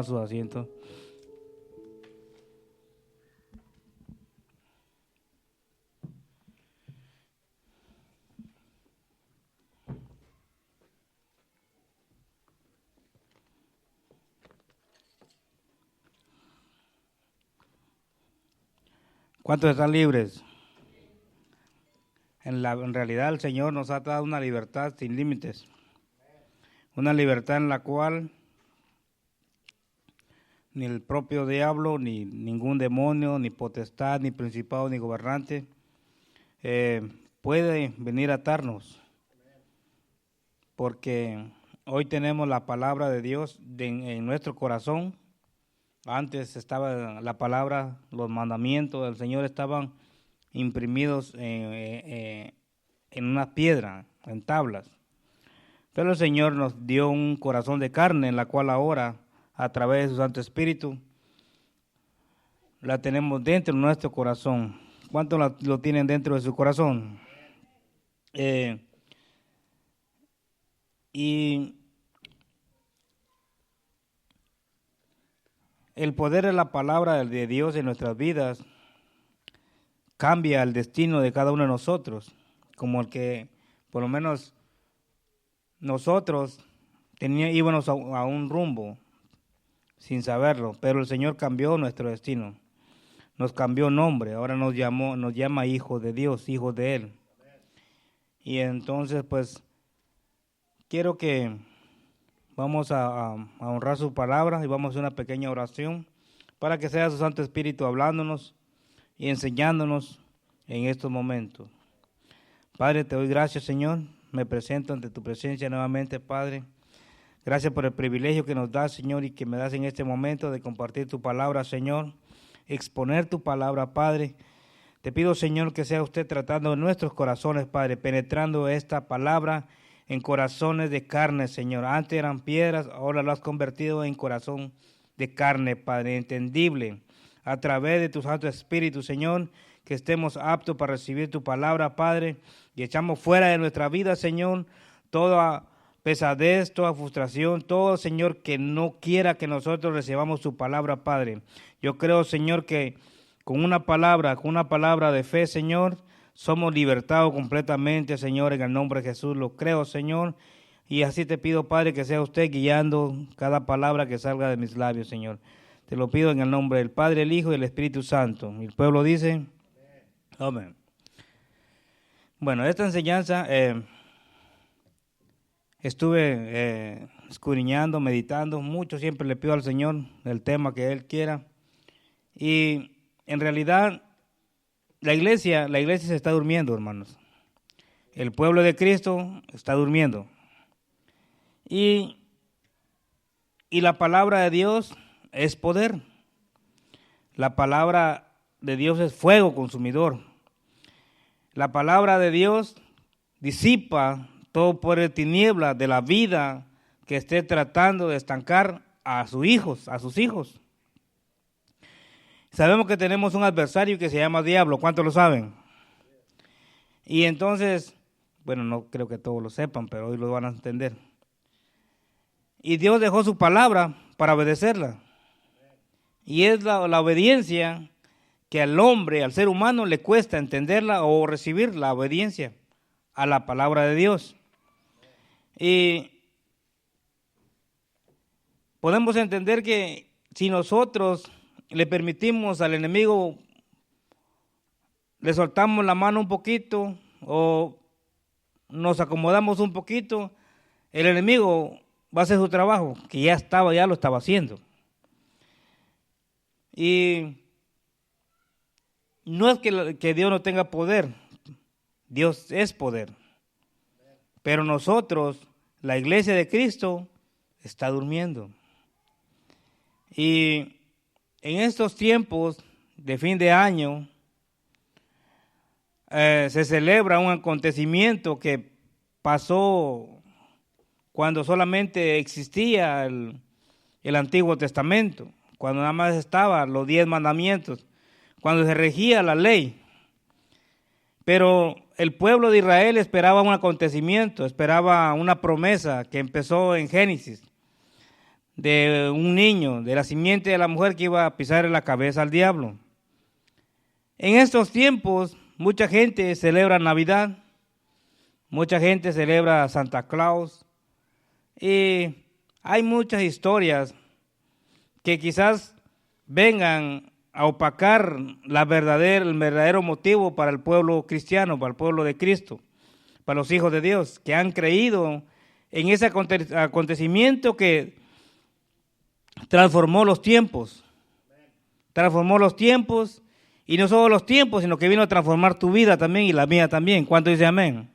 a sus asientos. ¿Cuántos están libres? En realidad el Señor nos ha dado una libertad sin límites. Una libertad en la cual ni el propio diablo, ni ningún demonio, ni potestad, ni principado, ni gobernante puede venir a atarnos. Porque hoy tenemos la palabra de Dios en nuestro corazón. Antes estaba la palabra, los mandamientos del Señor estaban imprimidos en una piedra, en tablas. Pero el Señor nos dio un corazón de carne, en la cual ahora, a través de su Santo Espíritu, la tenemos dentro de nuestro corazón. ¿Cuántos lo tienen dentro de su corazón? Y el poder de la palabra de Dios en nuestras vidas cambia el destino de cada uno de nosotros, como el que por lo menos nosotros íbamos a un rumbo sin saberlo, pero el Señor cambió nuestro destino, nos cambió nombre, ahora nos llama hijos de Dios, hijos de Él. Y entonces pues quiero que vamos a honrar su palabra y vamos a hacer una pequeña oración para que sea su Santo Espíritu hablándonos y enseñándonos en estos momentos. Padre, te doy gracias, Señor. Me presento ante tu presencia nuevamente, Padre. Gracias por el privilegio que nos das, Señor, y que me das en este momento de compartir tu palabra, Señor. Exponer tu palabra, Padre. Te pido, Señor, que sea usted tratando en nuestros corazones, Padre, penetrando esta palabra en corazones de carne, Señor. Antes eran piedras, ahora lo has convertido en corazón de carne, Padre, entendible. A través de tu Santo Espíritu, Señor, que estemos aptos para recibir tu palabra, Padre, y echamos fuera de nuestra vida, Señor, toda pesadez, toda frustración, todo, Señor, que no quiera que nosotros recibamos tu palabra, Padre. Yo creo, Señor, que con una palabra de fe, Señor, somos libertados completamente, Señor, en el nombre de Jesús. Lo creo, Señor, y así te pido, Padre, que sea usted guiando cada palabra que salga de mis labios, Señor. Te lo pido en el nombre del Padre, el Hijo y el Espíritu Santo. Y el pueblo dice, amén. Bueno, esta enseñanza estuve escudriñando, meditando mucho. Siempre le pido al Señor el tema que Él quiera. Y en realidad la iglesia se está durmiendo, hermanos. El pueblo de Cristo está durmiendo. Y la palabra de Dios es poder. La palabra de Dios es fuego consumidor. La palabra de Dios disipa todo poder de tinieblas de la vida que esté tratando de estancar a sus hijos. Sabemos que tenemos un adversario que se llama diablo. ¿Cuántos lo saben? Y entonces, bueno, no creo que todos lo sepan, pero hoy lo van a entender. Y Dios dejó su palabra para obedecerla. Y es la obediencia que al hombre, al ser humano, le cuesta entenderla o recibir la obediencia a la palabra de Dios. Y podemos entender que si nosotros le permitimos al enemigo, le soltamos la mano un poquito o nos acomodamos un poquito, el enemigo va a hacer su trabajo, que ya lo estaba haciendo. Y no es que Dios no tenga poder, Dios es poder. Pero nosotros, la iglesia de Cristo, está durmiendo. Y en estos tiempos de fin de año, se celebra un acontecimiento que pasó cuando solamente existía el Antiguo Testamento, cuando nada más estaban los 10 mandamientos, cuando se regía la ley. Pero el pueblo de Israel esperaba un acontecimiento, esperaba una promesa que empezó en Génesis. de un niño, de la simiente de la mujer que iba a pisar en la cabeza al diablo. En estos tiempos, mucha gente celebra Navidad, mucha gente celebra Santa Claus, y hay muchas historias que quizás vengan a opacar el verdadero motivo para el pueblo cristiano, para el pueblo de Cristo, para los hijos de Dios, que han creído en ese acontecimiento que transformó los tiempos, y no solo los tiempos, sino que vino a transformar tu vida también y la mía también. ¿Cuánto dice amén?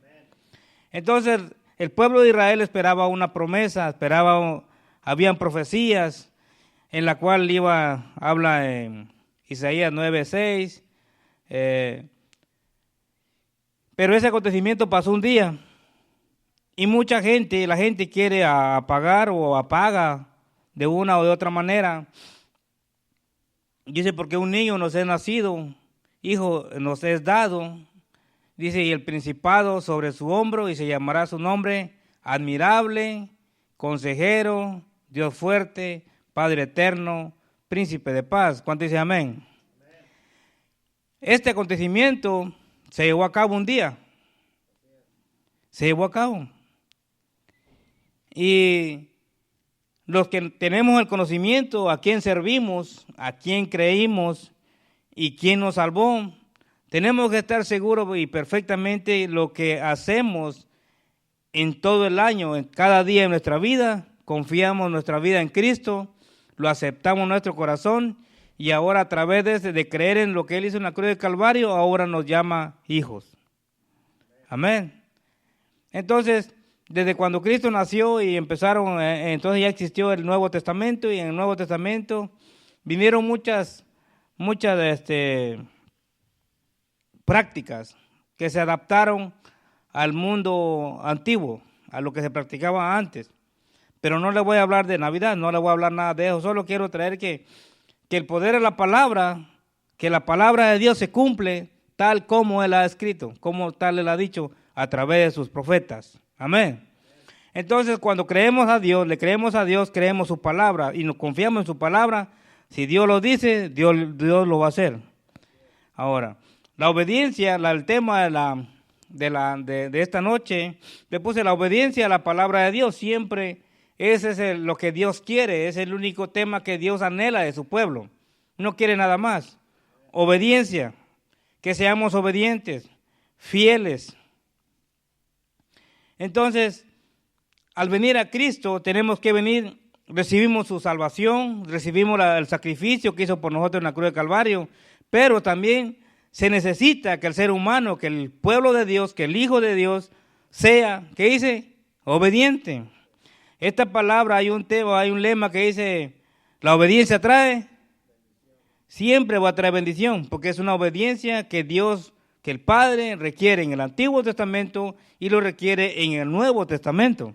Entonces, el pueblo de Israel esperaba una promesa, habían profecías, en la cual habla en Isaías 9:6, pero ese acontecimiento pasó un día, y la gente quiere apagar o apaga de una o de otra manera. Dice, porque un niño nos es nacido, hijo nos es dado, dice, y el principado sobre su hombro, y se llamará su nombre admirable, consejero, Dios fuerte, Padre eterno, príncipe de paz. ¿Cuánto dice amén? Este acontecimiento se llevó a cabo un día. Se llevó a cabo. Y los que tenemos el conocimiento, a quién servimos, a quién creímos y quién nos salvó, tenemos que estar seguros y perfectamente lo que hacemos en todo el año, en cada día de nuestra vida, confiamos nuestra vida en Cristo, lo aceptamos en nuestro corazón, y ahora a través de creer en lo que Él hizo en la cruz del Calvario, ahora nos llama hijos. Amén. Entonces, desde cuando Cristo nació y entonces ya existió el Nuevo Testamento, y en el Nuevo Testamento vinieron muchas prácticas que se adaptaron al mundo antiguo, a lo que se practicaba antes. Pero no le voy a hablar de Navidad, no le voy a hablar nada de eso, solo quiero traer que el poder de la palabra, que la palabra de Dios se cumple tal como Él ha escrito, como tal Él ha dicho a través de sus profetas. Amén. Entonces, cuando creemos a Dios, le creemos a Dios, creemos su palabra y nos confiamos en su palabra. Si Dios lo dice, Dios lo va a hacer. Ahora, la obediencia, el tema de esta noche, le puse la obediencia a la palabra de Dios. Siempre ese es lo que Dios quiere, es el único tema que Dios anhela de su pueblo. No quiere nada más. Obediencia, que seamos obedientes, fieles. Entonces, al venir a Cristo, tenemos que venir, recibimos su salvación, recibimos el sacrificio que hizo por nosotros en la cruz de Calvario, pero también se necesita que el ser humano, que el pueblo de Dios, que el Hijo de Dios sea, ¿qué dice? Obediente. Esta palabra, hay un lema que dice, la obediencia trae, siempre va a traer bendición, porque es una obediencia que Dios, que el Padre requiere en el Antiguo Testamento y lo requiere en el Nuevo Testamento.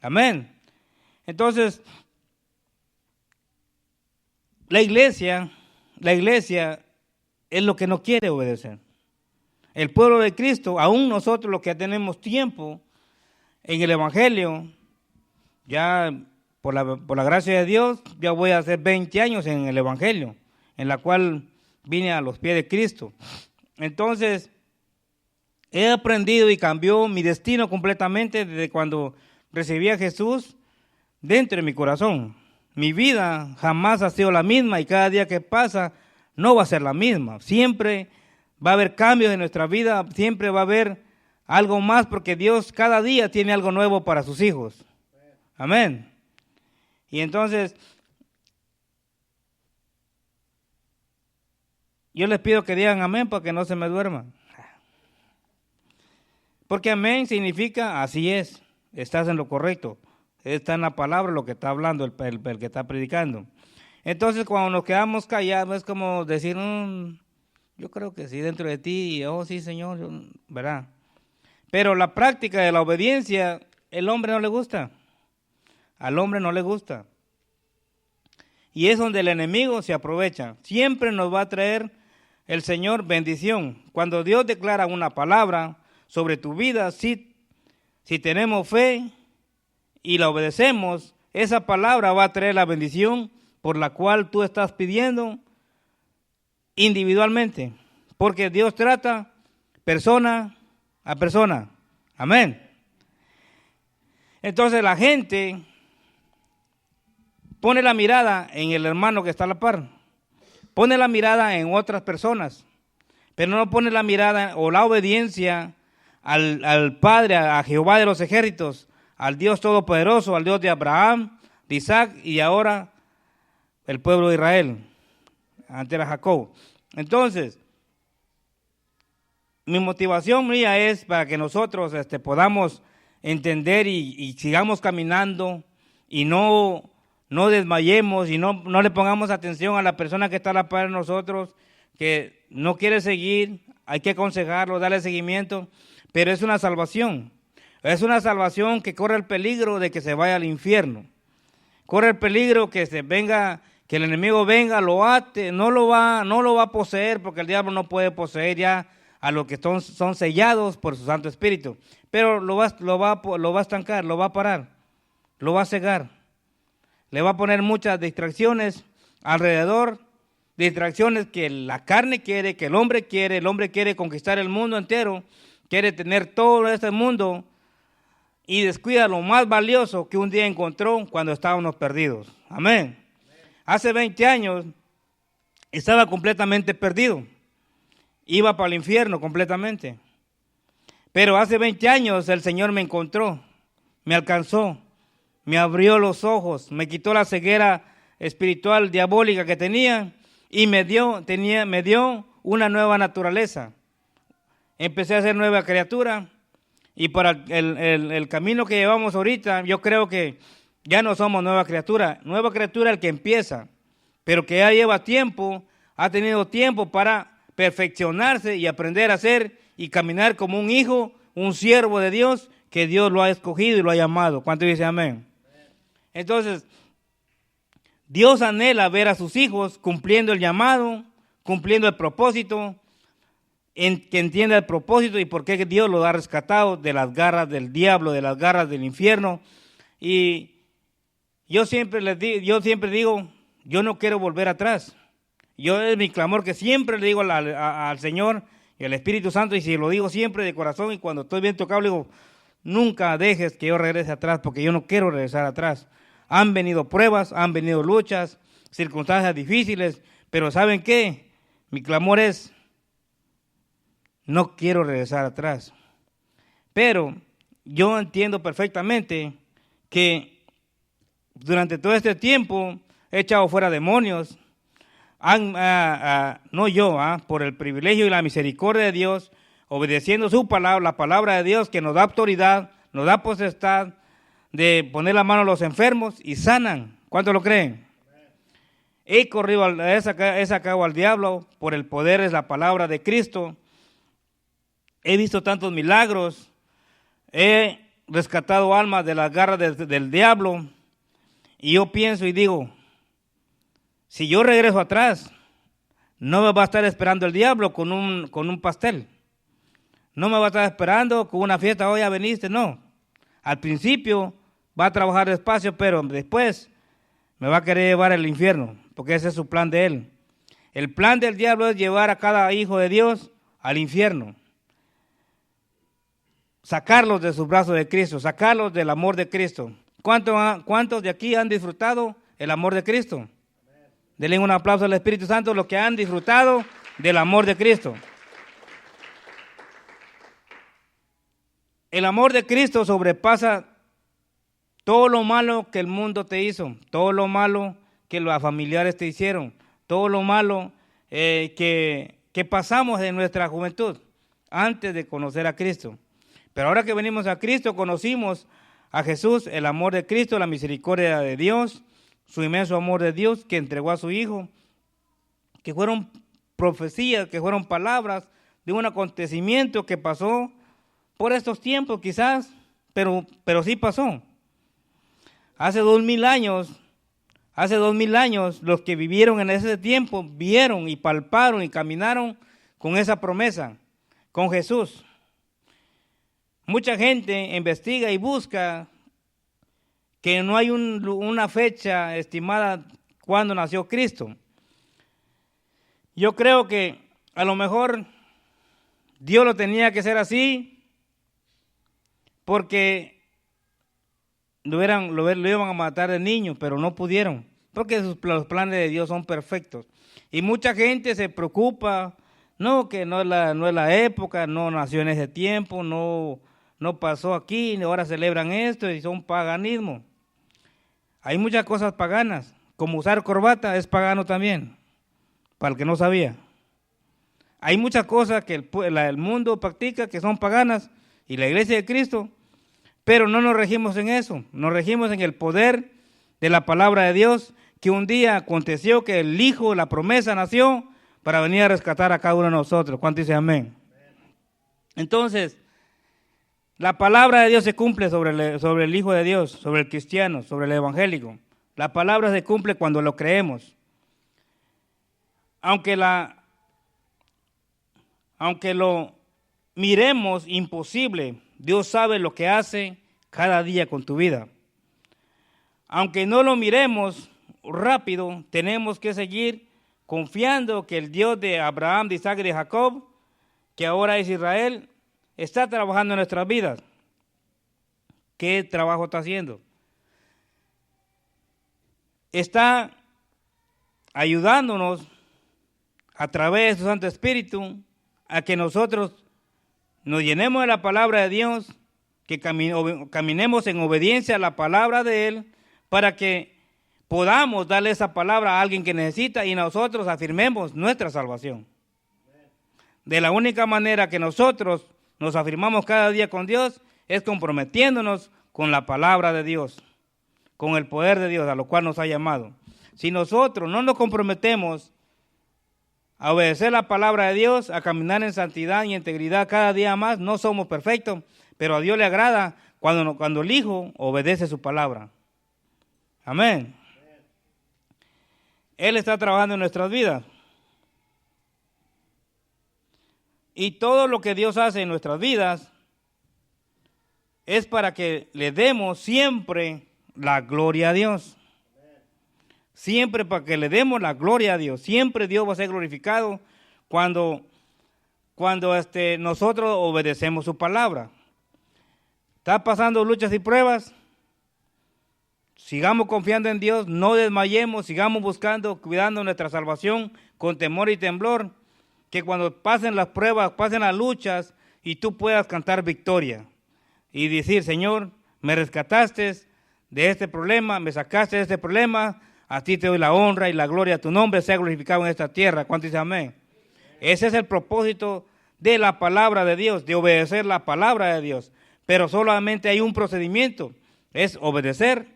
Amén. Entonces, la iglesia es lo que no quiere obedecer. El pueblo de Cristo, aún nosotros los que tenemos tiempo en el Evangelio, ya por la gracia de Dios, ya voy a hacer 20 años en el Evangelio, en la cual vine a los pies de Cristo. Entonces, he aprendido y cambió mi destino completamente desde cuando recibí a Jesús dentro de mi corazón. Mi vida jamás ha sido la misma y cada día que pasa no va a ser la misma. Siempre va a haber cambios en nuestra vida, siempre va a haber algo más porque Dios cada día tiene algo nuevo para sus hijos. Amén. Y entonces, yo les pido que digan amén para que no se me duerman. Porque amén significa así es, estás en lo correcto. Está en la palabra lo que está hablando el que está predicando. Entonces, cuando nos quedamos callados, es como decir, yo creo que sí, dentro de ti, oh sí, Señor, ¿verdad? Pero la práctica de la obediencia, el hombre no le gusta. Al hombre no le gusta. Y es donde el enemigo se aprovecha. Siempre nos va a traer el Señor bendición. Cuando Dios declara una palabra sobre tu vida, si tenemos fe y la obedecemos, esa palabra va a traer la bendición por la cual tú estás pidiendo individualmente, porque Dios trata persona a persona. Amén. Entonces la gente pone la mirada en el hermano que está a la par, pone la mirada en otras personas, pero no pone la mirada o la obediencia al Padre, a Jehová de los ejércitos, al Dios Todopoderoso, al Dios de Abraham, de Isaac y ahora el pueblo de Israel. Antes era Jacob. Entonces, mi motivación mía es para que nosotros podamos entender y sigamos caminando y no desmayemos y no le pongamos atención a la persona que está a la par de nosotros, que no quiere seguir. Hay que aconsejarlo, darle seguimiento, pero es una salvación. Es una salvación que corre el peligro de que se vaya al infierno. Corre el peligro que el enemigo venga, lo ate, no lo va a poseer, porque el diablo no puede poseer ya a los que son sellados por su Santo Espíritu. Pero lo va a estancar, lo va a parar, lo va a cegar. Le va a poner muchas distracciones alrededor, distracciones que la carne quiere, que el hombre quiere conquistar el mundo entero, quiere tener todo este mundo y descuida lo más valioso que un día encontró cuando estábamos perdidos. Amén. Hace 20 años estaba completamente perdido, iba para el infierno completamente, pero hace 20 años el Señor me encontró, me alcanzó, me abrió los ojos, me quitó la ceguera espiritual diabólica que tenía y me dio una nueva naturaleza. Empecé a ser nueva criatura y para el camino que llevamos ahorita, yo creo que ya no somos nueva criatura el que empieza, pero que ya lleva tiempo, ha tenido tiempo para perfeccionarse y aprender a ser y caminar como un hijo, un siervo de Dios, que Dios lo ha escogido y lo ha llamado. ¿Cuánto dice amén? Entonces, Dios anhela ver a sus hijos cumpliendo el llamado, cumpliendo el propósito, que entienda el propósito y por qué Dios lo ha rescatado de las garras del diablo, de las garras del infierno. Y yo siempre digo, yo no quiero volver atrás. Es mi clamor que siempre le digo al Señor y al Espíritu Santo, y si lo digo siempre de corazón y cuando estoy bien tocado, le digo, nunca dejes que yo regrese atrás, porque yo no quiero regresar atrás. Han venido pruebas, han venido luchas, circunstancias difíciles, pero ¿saben qué? Mi clamor es, no quiero regresar atrás. Pero yo entiendo perfectamente que durante todo este tiempo he echado fuera demonios, no yo, por el privilegio y la misericordia de Dios, obedeciendo su palabra, la palabra de Dios que nos da autoridad, nos da potestad de poner la mano a los enfermos y sanan. ¿Cuántos lo creen? He corrido, he sacado al diablo por el poder de la palabra de Cristo. He visto tantos milagros, he rescatado almas de las garras del diablo, y yo pienso y digo, si yo regreso atrás, no me va a estar esperando el diablo con un pastel, no me va a estar esperando con una fiesta, hoy ya veniste, no. Al principio va a trabajar despacio, pero después me va a querer llevar al infierno, porque ese es su plan de él. El plan del diablo es llevar a cada hijo de Dios al infierno. Sacarlos de sus brazos de Cristo, sacarlos del amor de Cristo. ¿Cuántos de aquí han disfrutado el amor de Cristo? Denle un aplauso al Espíritu Santo, los que han disfrutado del amor de Cristo. El amor de Cristo sobrepasa todo lo malo que el mundo te hizo, todo lo malo que los familiares te hicieron, todo lo malo que pasamos en nuestra juventud antes de conocer a Cristo. Pero ahora que venimos a Cristo, conocimos a Jesús, el amor de Cristo, la misericordia de Dios, su inmenso amor de Dios que entregó a su Hijo, que fueron profecías, que fueron palabras de un acontecimiento que pasó por estos tiempos quizás, pero sí pasó. Hace 2000 años, los que vivieron en ese tiempo vieron y palparon y caminaron con esa promesa, con Jesús. Mucha gente investiga y busca que no hay una fecha estimada cuando nació Cristo. Yo creo que a lo mejor Dios lo tenía que hacer así porque lo iban a matar de niño, pero no pudieron, porque los planes de Dios son perfectos. Y mucha gente se preocupa, no, que no es la época, no nació en ese tiempo, no pasó aquí, ahora celebran esto y son paganismo. Hay muchas cosas paganas, como usar corbata es pagano también, para el que no sabía. Hay muchas cosas que el mundo practica que son paganas y la iglesia de Cristo, pero no nos regimos en eso, nos regimos en el poder de la palabra de Dios, que un día aconteció que el Hijo, la promesa, nació para venir a rescatar a cada uno de nosotros. ¿Cuánto dice amén? Entonces, la palabra de Dios se cumple sobre el Hijo de Dios, sobre el cristiano, sobre el evangélico. La palabra se cumple cuando lo creemos. Aunque lo miremos imposible, Dios sabe lo que hace cada día con tu vida. Aunque no lo miremos rápido, tenemos que seguir confiando que el Dios de Abraham, de Isaac y de Jacob, que ahora es Israel, está trabajando en nuestras vidas. ¿Qué trabajo está haciendo? Está ayudándonos a través de su Santo Espíritu a que nosotros nos llenemos de la palabra de Dios, que caminemos en obediencia a la palabra de Él, para que podamos darle esa palabra a alguien que necesita y nosotros afirmemos nuestra salvación. De la única manera que nosotros nos afirmamos cada día con Dios es comprometiéndonos con la palabra de Dios, con el poder de Dios a lo cual nos ha llamado. Si nosotros no nos comprometemos a obedecer la palabra de Dios, a caminar en santidad y integridad cada día más, no somos perfectos, pero a Dios le agrada cuando el Hijo obedece su palabra. Amén. Él está trabajando en nuestras vidas. Y todo lo que Dios hace en nuestras vidas es para que le demos siempre la gloria a Dios. Siempre para que le demos la gloria a Dios. Siempre Dios va a ser glorificado cuando nosotros obedecemos su palabra. ¿Está pasando luchas y pruebas? Sigamos confiando en Dios, no desmayemos, sigamos buscando, cuidando nuestra salvación con temor y temblor, que cuando pasen las pruebas, pasen las luchas y tú puedas cantar victoria y decir, Señor, me rescataste de este problema, me sacaste de este problema, a ti te doy la honra y la gloria, tu nombre sea glorificado en esta tierra. ¿Cuánto dice amén? Ese es el propósito de la palabra de Dios, de obedecer la palabra de Dios, pero solamente hay un procedimiento, es obedecer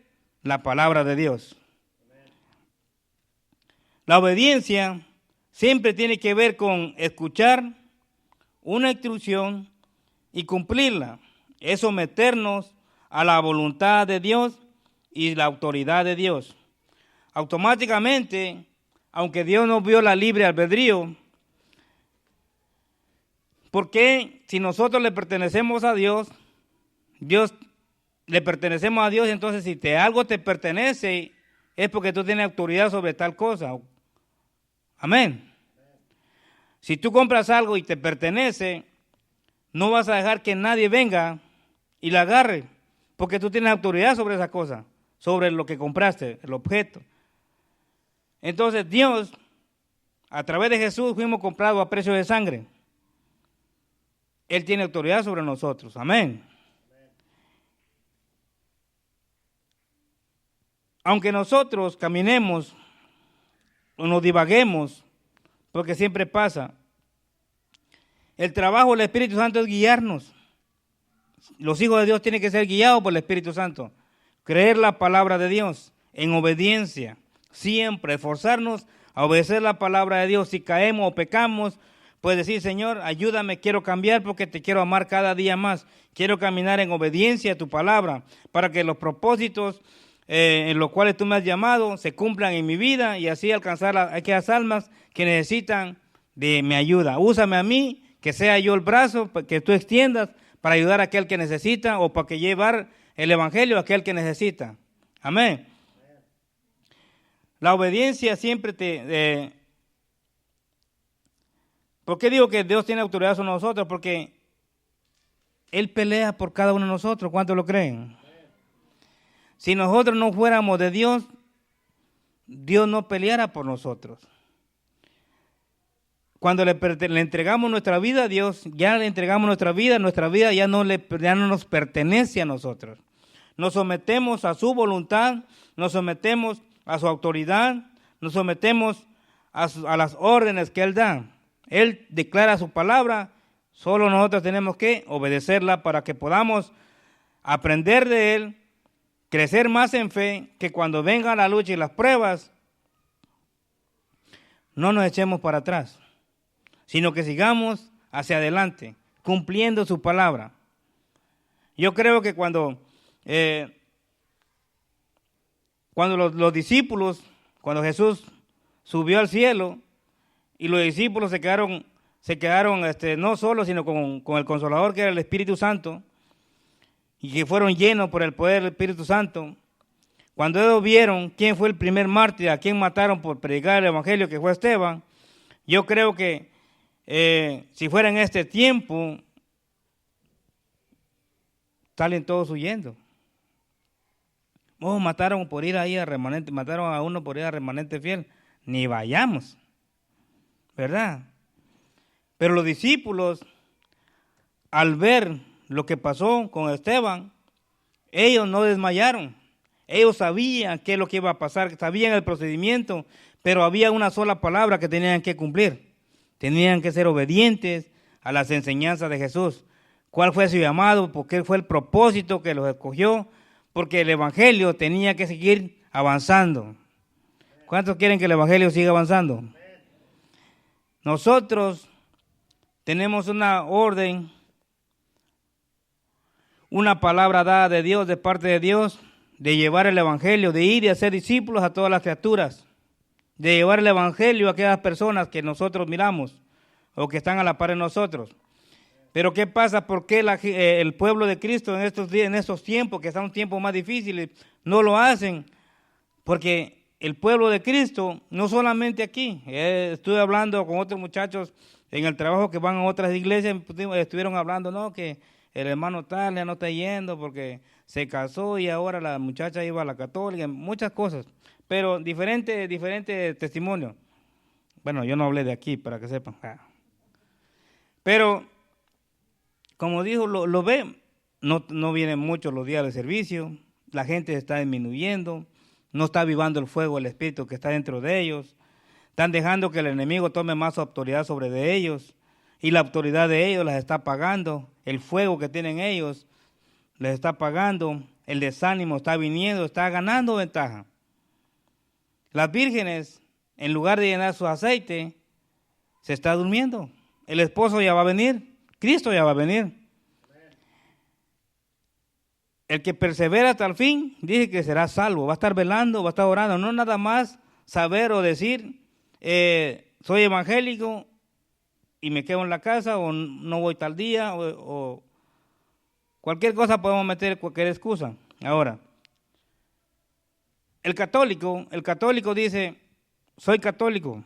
la palabra de Dios. La obediencia siempre tiene que ver con escuchar una instrucción y cumplirla. Es someternos a la voluntad de Dios y la autoridad de Dios. Automáticamente, aunque Dios nos dio la libre albedrío, porque si nosotros le pertenecemos a Dios, le pertenecemos a Dios, entonces si algo te pertenece, es porque tú tienes autoridad sobre tal cosa. Amén. Si tú compras algo y te pertenece, no vas a dejar que nadie venga y la agarre, porque tú tienes autoridad sobre esa cosa, sobre lo que compraste, el objeto. Entonces Dios, a través de Jesús, fuimos comprados a precio de sangre. Él tiene autoridad sobre nosotros. Amén. Aunque nosotros caminemos o nos divaguemos, porque siempre pasa, el trabajo del Espíritu Santo es guiarnos. Los hijos de Dios tienen que ser guiados por el Espíritu Santo. Creer la palabra de Dios en obediencia. Siempre esforzarnos a obedecer la palabra de Dios. Si caemos o pecamos, pues decir, Señor, ayúdame, quiero cambiar porque te quiero amar cada día más. Quiero caminar en obediencia a tu palabra para que los propósitos en los cuales tú me has llamado se cumplan en mi vida y así alcanzar a aquellas almas que necesitan de mi ayuda. Úsame a mí, que sea yo el brazo que tú extiendas para ayudar a aquel que necesita o para que llevar el evangelio a aquel que necesita. Amén. La obediencia siempre ¿por qué digo que Dios tiene autoridad sobre nosotros? Porque Él pelea por cada uno de nosotros. ¿Cuántos lo creen? Si nosotros no fuéramos de Dios, Dios no peleara por nosotros. Cuando le entregamos nuestra vida a Dios, ya le entregamos nuestra vida ya no nos pertenece a nosotros. Nos sometemos a su voluntad, nos sometemos a su autoridad, nos sometemos a las órdenes que Él da. Él declara su palabra, solo nosotros tenemos que obedecerla para que podamos aprender de Él, crecer más en fe, que cuando venga la lucha y las pruebas, no nos echemos para atrás, sino que sigamos hacia adelante, cumpliendo su palabra. Yo creo que cuando los discípulos, cuando Jesús subió al cielo y los discípulos se quedaron no solos, sino con el Consolador, que era el Espíritu Santo, y que fueron llenos por el poder del Espíritu Santo, cuando ellos vieron quién fue el primer mártir, a quién mataron por predicar el Evangelio, que fue Esteban, yo creo que si fuera en este tiempo, salen todos huyendo. Mataron por ir ahí a remanente, mataron a uno por ir a remanente fiel. Ni vayamos, ¿verdad? Pero los discípulos, al ver lo que pasó con Esteban, ellos no desmayaron. Ellos sabían qué es lo que iba a pasar, sabían el procedimiento, pero había una sola palabra que tenían que cumplir. Tenían que ser obedientes a las enseñanzas de Jesús. ¿Cuál fue su llamado? ¿Por qué fue el propósito que los escogió? Porque el Evangelio tenía que seguir avanzando. ¿Cuántos quieren que el Evangelio siga avanzando? Nosotros tenemos una orden, una palabra dada de Dios, de parte de Dios, de llevar el Evangelio, de ir y hacer discípulos a todas las criaturas, de llevar el Evangelio a aquellas personas que nosotros miramos o que están a la par de nosotros. Pero ¿qué pasa? ¿Por qué el pueblo de Cristo en estos días, en estos tiempos, que son tiempos más difíciles, no lo hacen? Porque el pueblo de Cristo, no solamente aquí, estuve hablando con otros muchachos en el trabajo que van a otras iglesias, estuvieron hablando, no, que el hermano tal ya no está yendo porque se casó y ahora la muchacha iba a la católica, muchas cosas, pero diferentes testimonios. Bueno, yo no hablé de aquí, para que sepan. Pero como dijo, lo ve, no vienen muchos los días de servicio, la gente está disminuyendo, no está avivando el fuego, el espíritu que está dentro de ellos, están dejando que el enemigo tome más autoridad sobre de ellos, y la autoridad de ellos las está apagando, el fuego que tienen ellos les está apagando, el desánimo está viniendo, está ganando ventaja. Las vírgenes, en lugar de llenar su aceite, se está durmiendo, el esposo ya va a venir, Cristo ya va a venir. El que persevera hasta el fin, dice que será salvo, va a estar velando, va a estar orando, no nada más saber o decir, soy evangélico y me quedo en la casa o no voy tal día o cualquier cosa podemos meter cualquier excusa. Ahora, el católico dice, soy católico,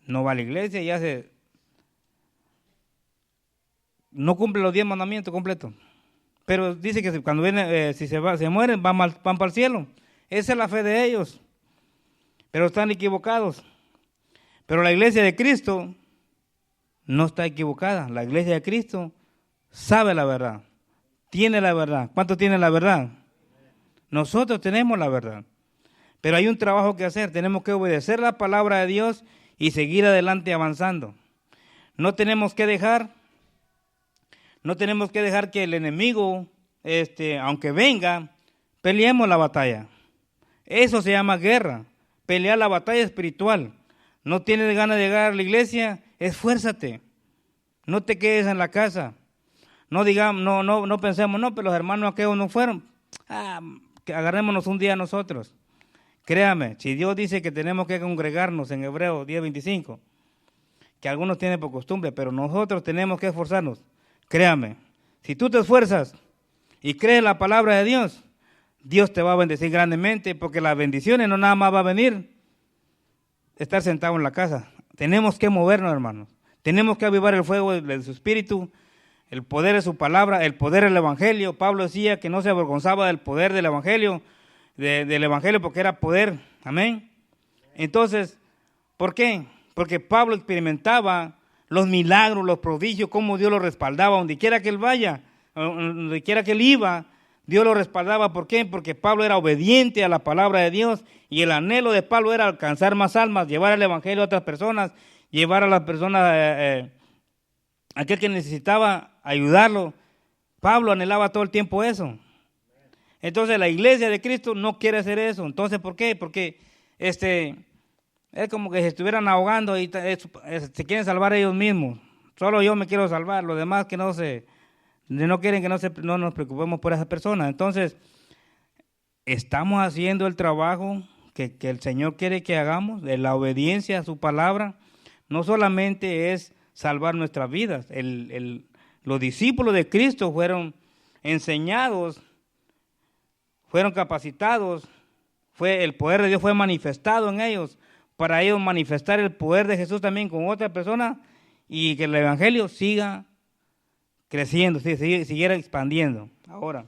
no va a la iglesia, no cumple los 10 mandamientos completos. Pero dice que cuando viene, si se mueren, van para el cielo. Esa es la fe de ellos. Pero están equivocados. Pero la iglesia de Cristo no está equivocada. La iglesia de Cristo sabe la verdad. Tiene la verdad. ¿Cuánto tiene la verdad? Nosotros tenemos la verdad. Pero hay un trabajo que hacer. Tenemos que obedecer la palabra de Dios y seguir adelante avanzando. No tenemos que dejar que el enemigo, aunque venga, peleemos la batalla. Eso se llama guerra, pelear la batalla espiritual. No tienes ganas de llegar a la iglesia, esfuérzate. No te quedes en la casa. No digamos, no pensemos, no, pero los hermanos aquellos no fueron. Que agarrémonos un día nosotros. Créame, si Dios dice que tenemos que congregarnos en Hebreos 10:25, que algunos tienen por costumbre, pero nosotros tenemos que esforzarnos. Créame, si tú te esfuerzas y crees la palabra de Dios, Dios te va a bendecir grandemente, porque las bendiciones no nada más va a venir estar sentado en la casa. Tenemos que movernos, hermanos. Tenemos que avivar el fuego de su espíritu, el poder de su palabra, el poder del evangelio. Pablo decía que no se avergonzaba del poder del evangelio, del evangelio, porque era poder. Amén. Entonces, ¿por qué? Porque Pablo experimentaba los milagros, los prodigios, cómo Dios lo respaldaba, donde quiera que él vaya, donde quiera que él iba, Dios lo respaldaba. ¿Por qué? Porque Pablo era obediente a la palabra de Dios, y el anhelo de Pablo era alcanzar más almas, llevar el evangelio a otras personas, llevar a las personas, aquel que necesitaba ayudarlo. Pablo anhelaba todo el tiempo eso. Entonces la iglesia de Cristo no quiere hacer eso. Entonces, ¿por qué? Porque es como que se estuvieran ahogando y se quieren salvar ellos mismos. Solo yo me quiero salvar, los demás que no quieren que no nos preocupemos por esas personas. Entonces, estamos haciendo el trabajo que el Señor quiere que hagamos, de la obediencia a su palabra. No solamente es salvar nuestras vidas. Los discípulos de Cristo fueron enseñados, fueron capacitados, el poder de Dios fue manifestado en ellos, para ellos manifestar el poder de Jesús también con otras personas, y que el evangelio siga creciendo, siguiera expandiendo. Ahora,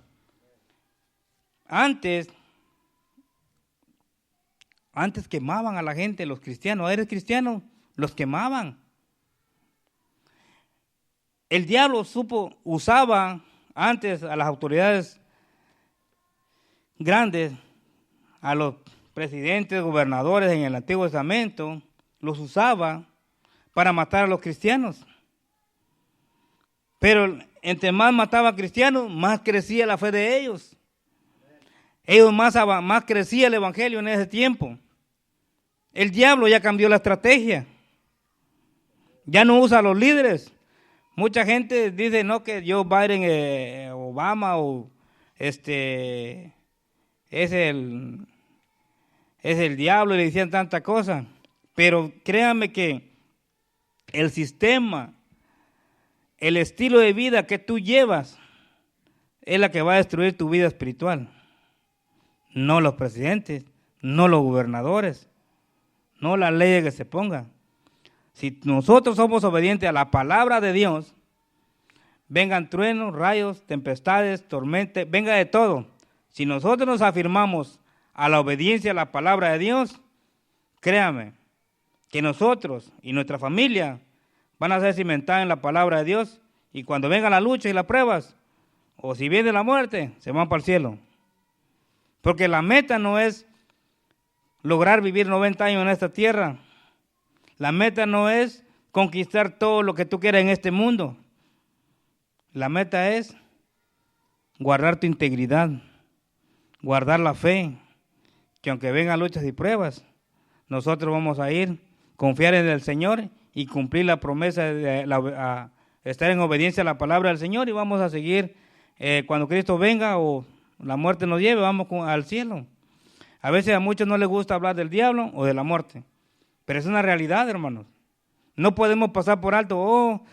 antes quemaban a la gente, los cristianos. ¿Eres cristiano? Los quemaban. El diablo usaba antes a las autoridades grandes, a los presidentes, gobernadores en el Antiguo Testamento, los usaba para matar a los cristianos. Pero entre más mataba cristianos, más crecía la fe de ellos. Más crecía el evangelio en ese tiempo. El diablo ya cambió la estrategia. Ya no usa a los líderes. Mucha gente dice, no, que Joe Biden, Obama, es el diablo, y le decían tanta cosa. Pero créanme que el sistema, el estilo de vida que tú llevas, es la que va a destruir tu vida espiritual. No los presidentes, no los gobernadores, no las leyes que se pongan. Si nosotros somos obedientes a la palabra de Dios, vengan truenos, rayos, tempestades, tormentas, venga de todo. Si nosotros nos afirmamos a la obediencia a la palabra de Dios, créame que nosotros y nuestra familia van a ser cimentados en la palabra de Dios, y cuando vengan la lucha y las pruebas, o si viene la muerte, se van para el cielo. Porque la meta no es lograr vivir 90 años en esta tierra. La meta no es conquistar todo lo que tú quieras en este mundo. La meta es guardar tu integridad, guardar la fe, que aunque vengan luchas y pruebas, nosotros vamos a confiar en el Señor y cumplir la promesa de estar en obediencia a la palabra del Señor, y vamos a seguir cuando Cristo venga o la muerte nos lleve, vamos al cielo. A veces a muchos no les gusta hablar del diablo o de la muerte, pero es una realidad, hermanos. No podemos pasar por alto,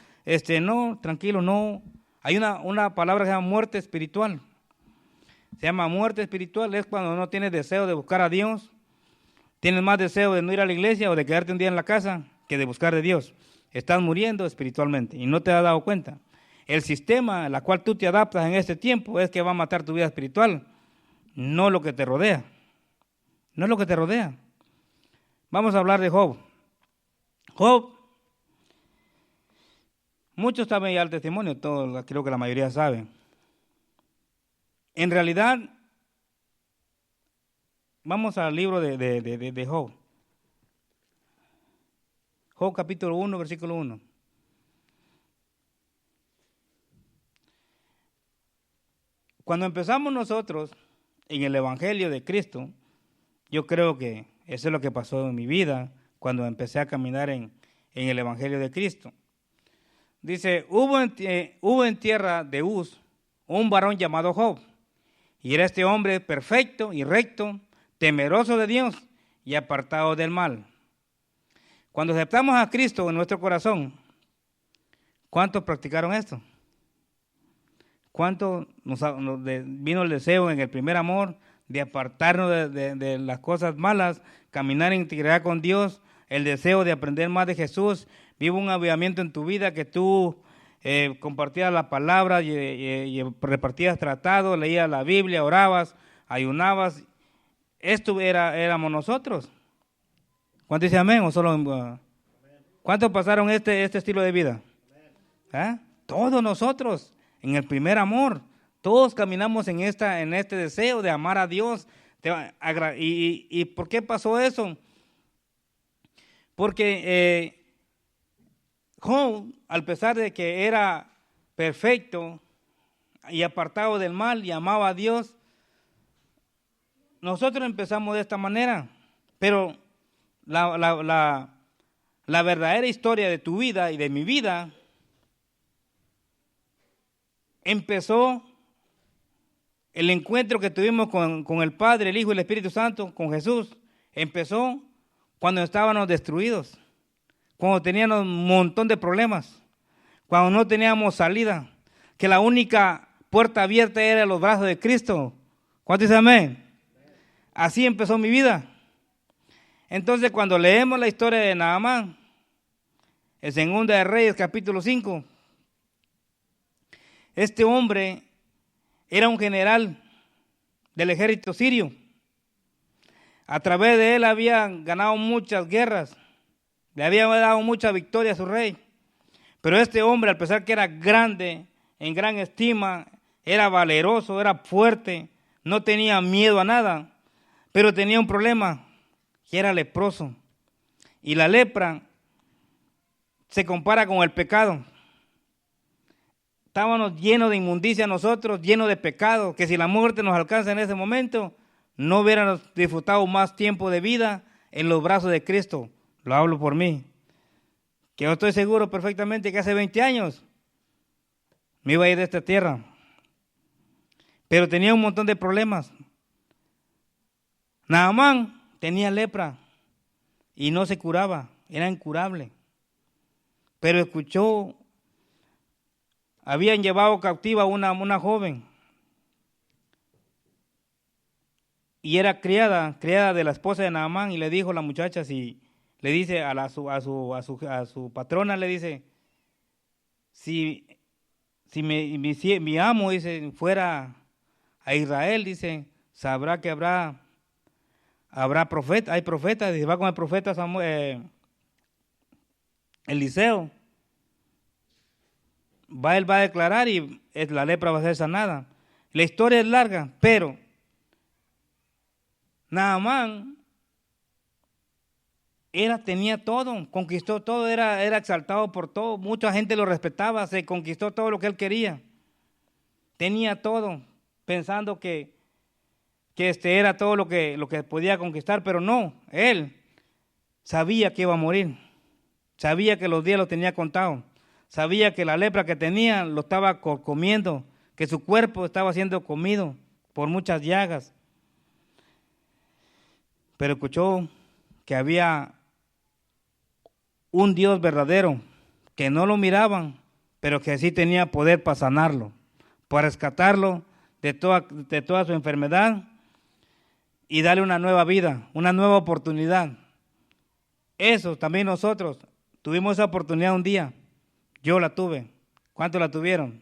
no, tranquilo, no. Hay una palabra que se llama muerte espiritual. Se llama muerte espiritual, es cuando no tienes deseo de buscar a Dios, tienes más deseo de no ir a la iglesia o de quedarte un día en la casa que de buscar de Dios. Estás muriendo espiritualmente y no te has dado cuenta. El sistema al cual tú te adaptas en este tiempo es que va a matar tu vida espiritual, no lo que te rodea. No es lo que te rodea. Vamos a hablar de Job. Job, muchos saben ya el testimonio, todos, creo que la mayoría saben. En realidad, vamos al libro de Job. Job capítulo 1, versículo 1. Cuando empezamos nosotros en el Evangelio de Cristo, yo creo que eso es lo que pasó en mi vida cuando empecé a caminar en el Evangelio de Cristo. Dice, hubo en tierra de Uz un varón llamado Job, y era este hombre perfecto y recto, temeroso de Dios y apartado del mal. Cuando aceptamos a Cristo en nuestro corazón, ¿cuántos practicaron esto? ¿Cuántos nos vino el deseo en el primer amor de apartarnos de las cosas malas, caminar en integridad con Dios, el deseo de aprender más de Jesús. Vive un avivamiento en tu vida, que tú compartías la palabra y repartías tratados, leías la Biblia, orabas, ayunabas. Esto éramos nosotros. ¿Cuántos dicen amén? ¿O solo, ¿cuántos pasaron este estilo de vida? Todos nosotros, en el primer amor. Todos caminamos en este deseo de amar a Dios. ¿Y por qué pasó eso? Porque Job, al pesar de que era perfecto y apartado del mal y amaba a Dios, nosotros empezamos de esta manera. Pero la verdadera historia de tu vida y de mi vida empezó el encuentro que tuvimos con el Padre, el Hijo y el Espíritu Santo, con Jesús. Empezó cuando estábamos destruidos, cuando teníamos un montón de problemas, cuando no teníamos salida, que la única puerta abierta era los brazos de Cristo. ¿Cuántos dicen amén? Así empezó mi vida. Entonces, cuando leemos la historia de Naamán, en Segunda de Reyes, capítulo 5, este hombre era un general del ejército sirio. A través de él habían ganado muchas guerras, le había dado mucha victoria a su rey. Pero este hombre, al pesar que era grande, en gran estima, era valeroso, era fuerte, no tenía miedo a nada, pero tenía un problema, que era leproso. Y la lepra se compara con el pecado. Estábamos llenos de inmundicia nosotros, llenos de pecado, que si la muerte nos alcanza en ese momento, no hubiéramos disfrutado más tiempo de vida en los brazos de Cristo. Lo hablo por mí, que yo estoy seguro perfectamente que hace 20 años me iba a ir de esta tierra, pero tenía un montón de problemas. Naamán tenía lepra y no se curaba, era incurable, pero escuchó. Habían llevado cautiva a una joven y era criada de la esposa de Naamán, y le dijo la muchacha, si le dice a su patrona, le dice, si mi amo, dice, fuera a Israel, dice, sabrá que habrá profeta, hay profetas, dice, va con el profeta Eliseo. Él va a declarar y la lepra va a ser sanada. La historia es larga, pero Naamán tenía todo, conquistó todo, era exaltado por todo, mucha gente lo respetaba, se conquistó todo lo que él quería. Tenía todo, pensando que era todo lo que podía conquistar, pero no, él sabía que iba a morir, sabía que los días los tenía contados. Sabía que la lepra que tenía lo estaba comiendo, que su cuerpo estaba siendo comido por muchas llagas. Pero escuchó que había un Dios verdadero, que no lo miraban, pero que sí tenía poder para sanarlo, para rescatarlo de toda su enfermedad y darle una nueva vida, una nueva oportunidad. Eso también nosotros tuvimos esa oportunidad un día. Yo la tuve. ¿Cuántos la tuvieron?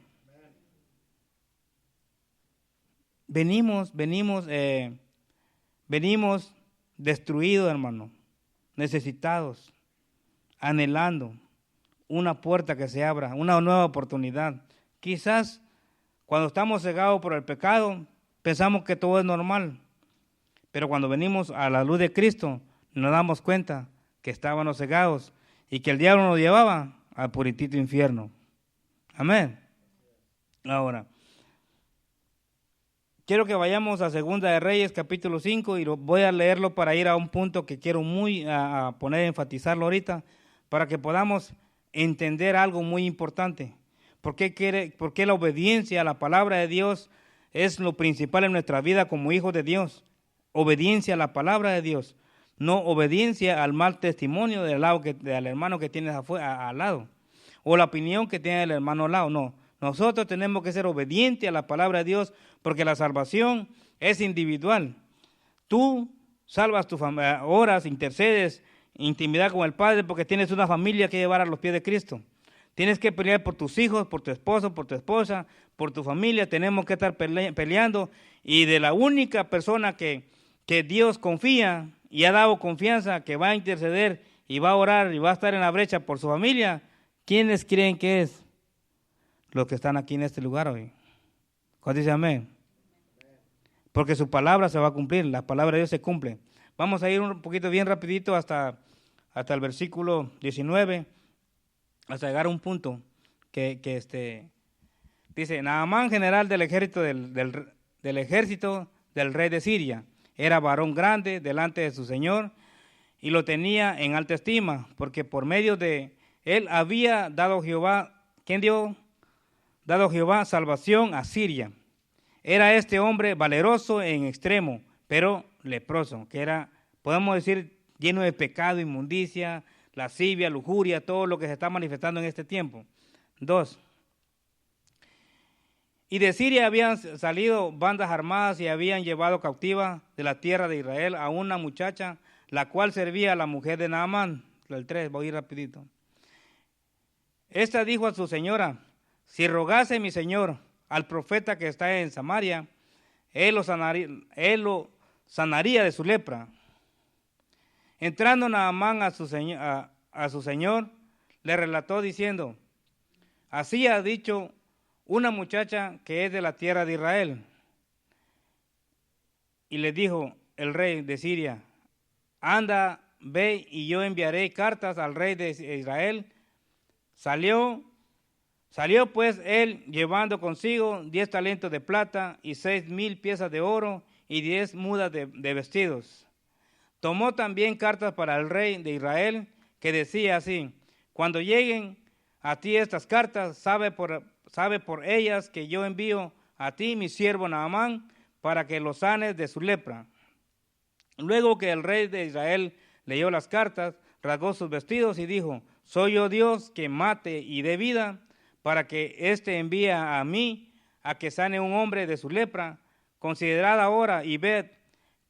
Venimos destruidos, hermano, necesitados, anhelando una puerta que se abra, una nueva oportunidad. Quizás cuando estamos cegados por el pecado, pensamos que todo es normal, pero cuando venimos a la luz de Cristo, nos damos cuenta que estábamos cegados y que el diablo nos llevaba al puritito infierno. Amén. Ahora, quiero que vayamos a Segunda de Reyes, capítulo 5, y voy a leerlo para ir a un punto que quiero a enfatizarlo ahorita, para que podamos entender algo muy importante. ¿Por qué la obediencia a la palabra de Dios es lo principal en nuestra vida como hijos de Dios? Obediencia a la palabra de Dios. No obediencia al mal testimonio del hermano que tienes al lado, o la opinión que tiene el hermano al lado. No, nosotros tenemos que ser obedientes a la palabra de Dios, porque la salvación es individual. Tú salvas tu familia, oras, intercedes, intimidad con el Padre, porque tienes una familia que llevar a los pies de Cristo. Tienes que pelear por tus hijos, por tu esposo, por tu esposa, por tu familia. Tenemos que estar peleando. Y de la única persona que Dios confía y ha dado confianza, que va a interceder y va a orar y va a estar en la brecha por su familia, ¿quiénes creen que es? Los que están aquí en este lugar hoy. ¿Cuál dice amén? Porque su palabra se va a cumplir, la palabra de Dios se cumple. Vamos a ir un poquito bien rapidito hasta el versículo 19, hasta llegar a un punto que dice, Naamán, general del ejército del rey de Siria, era varón grande delante de su señor y lo tenía en alta estima, porque por medio de él había dado Jehová, ¿quién dio? Dado Jehová salvación a Siria. Era este hombre valeroso en extremo, pero leproso, que era, podemos decir, lleno de pecado, inmundicia, lascivia, lujuria, todo lo que se está manifestando en este tiempo. 2. Y de Siria habían salido bandas armadas y habían llevado cautiva de la tierra de Israel a una muchacha, la cual servía a la mujer de Naamán. El 3, voy a ir rapidito. Esta dijo a su señora, si rogase mi señor al profeta que está en Samaria, él lo sanaría de su lepra. Entrando Naamán a su señor, le relató diciendo, así ha dicho una muchacha que es de la tierra de Israel. Y le dijo el rey de Siria, anda, ve y yo enviaré cartas al rey de Israel. Salió pues él llevando consigo 10 talentos de plata y 6,000 piezas de oro y 10 mudas de vestidos. Tomó también cartas para el rey de Israel que decía así, cuando lleguen a ti estas cartas, sabe por ellas que yo envío a ti mi siervo Naamán para que lo sanes de su lepra. Luego que el rey de Israel leyó las cartas, rasgó sus vestidos y dijo, soy yo Dios que mate y dé vida, para que éste envíe a mí a que sane un hombre de su lepra. Considerad ahora y ved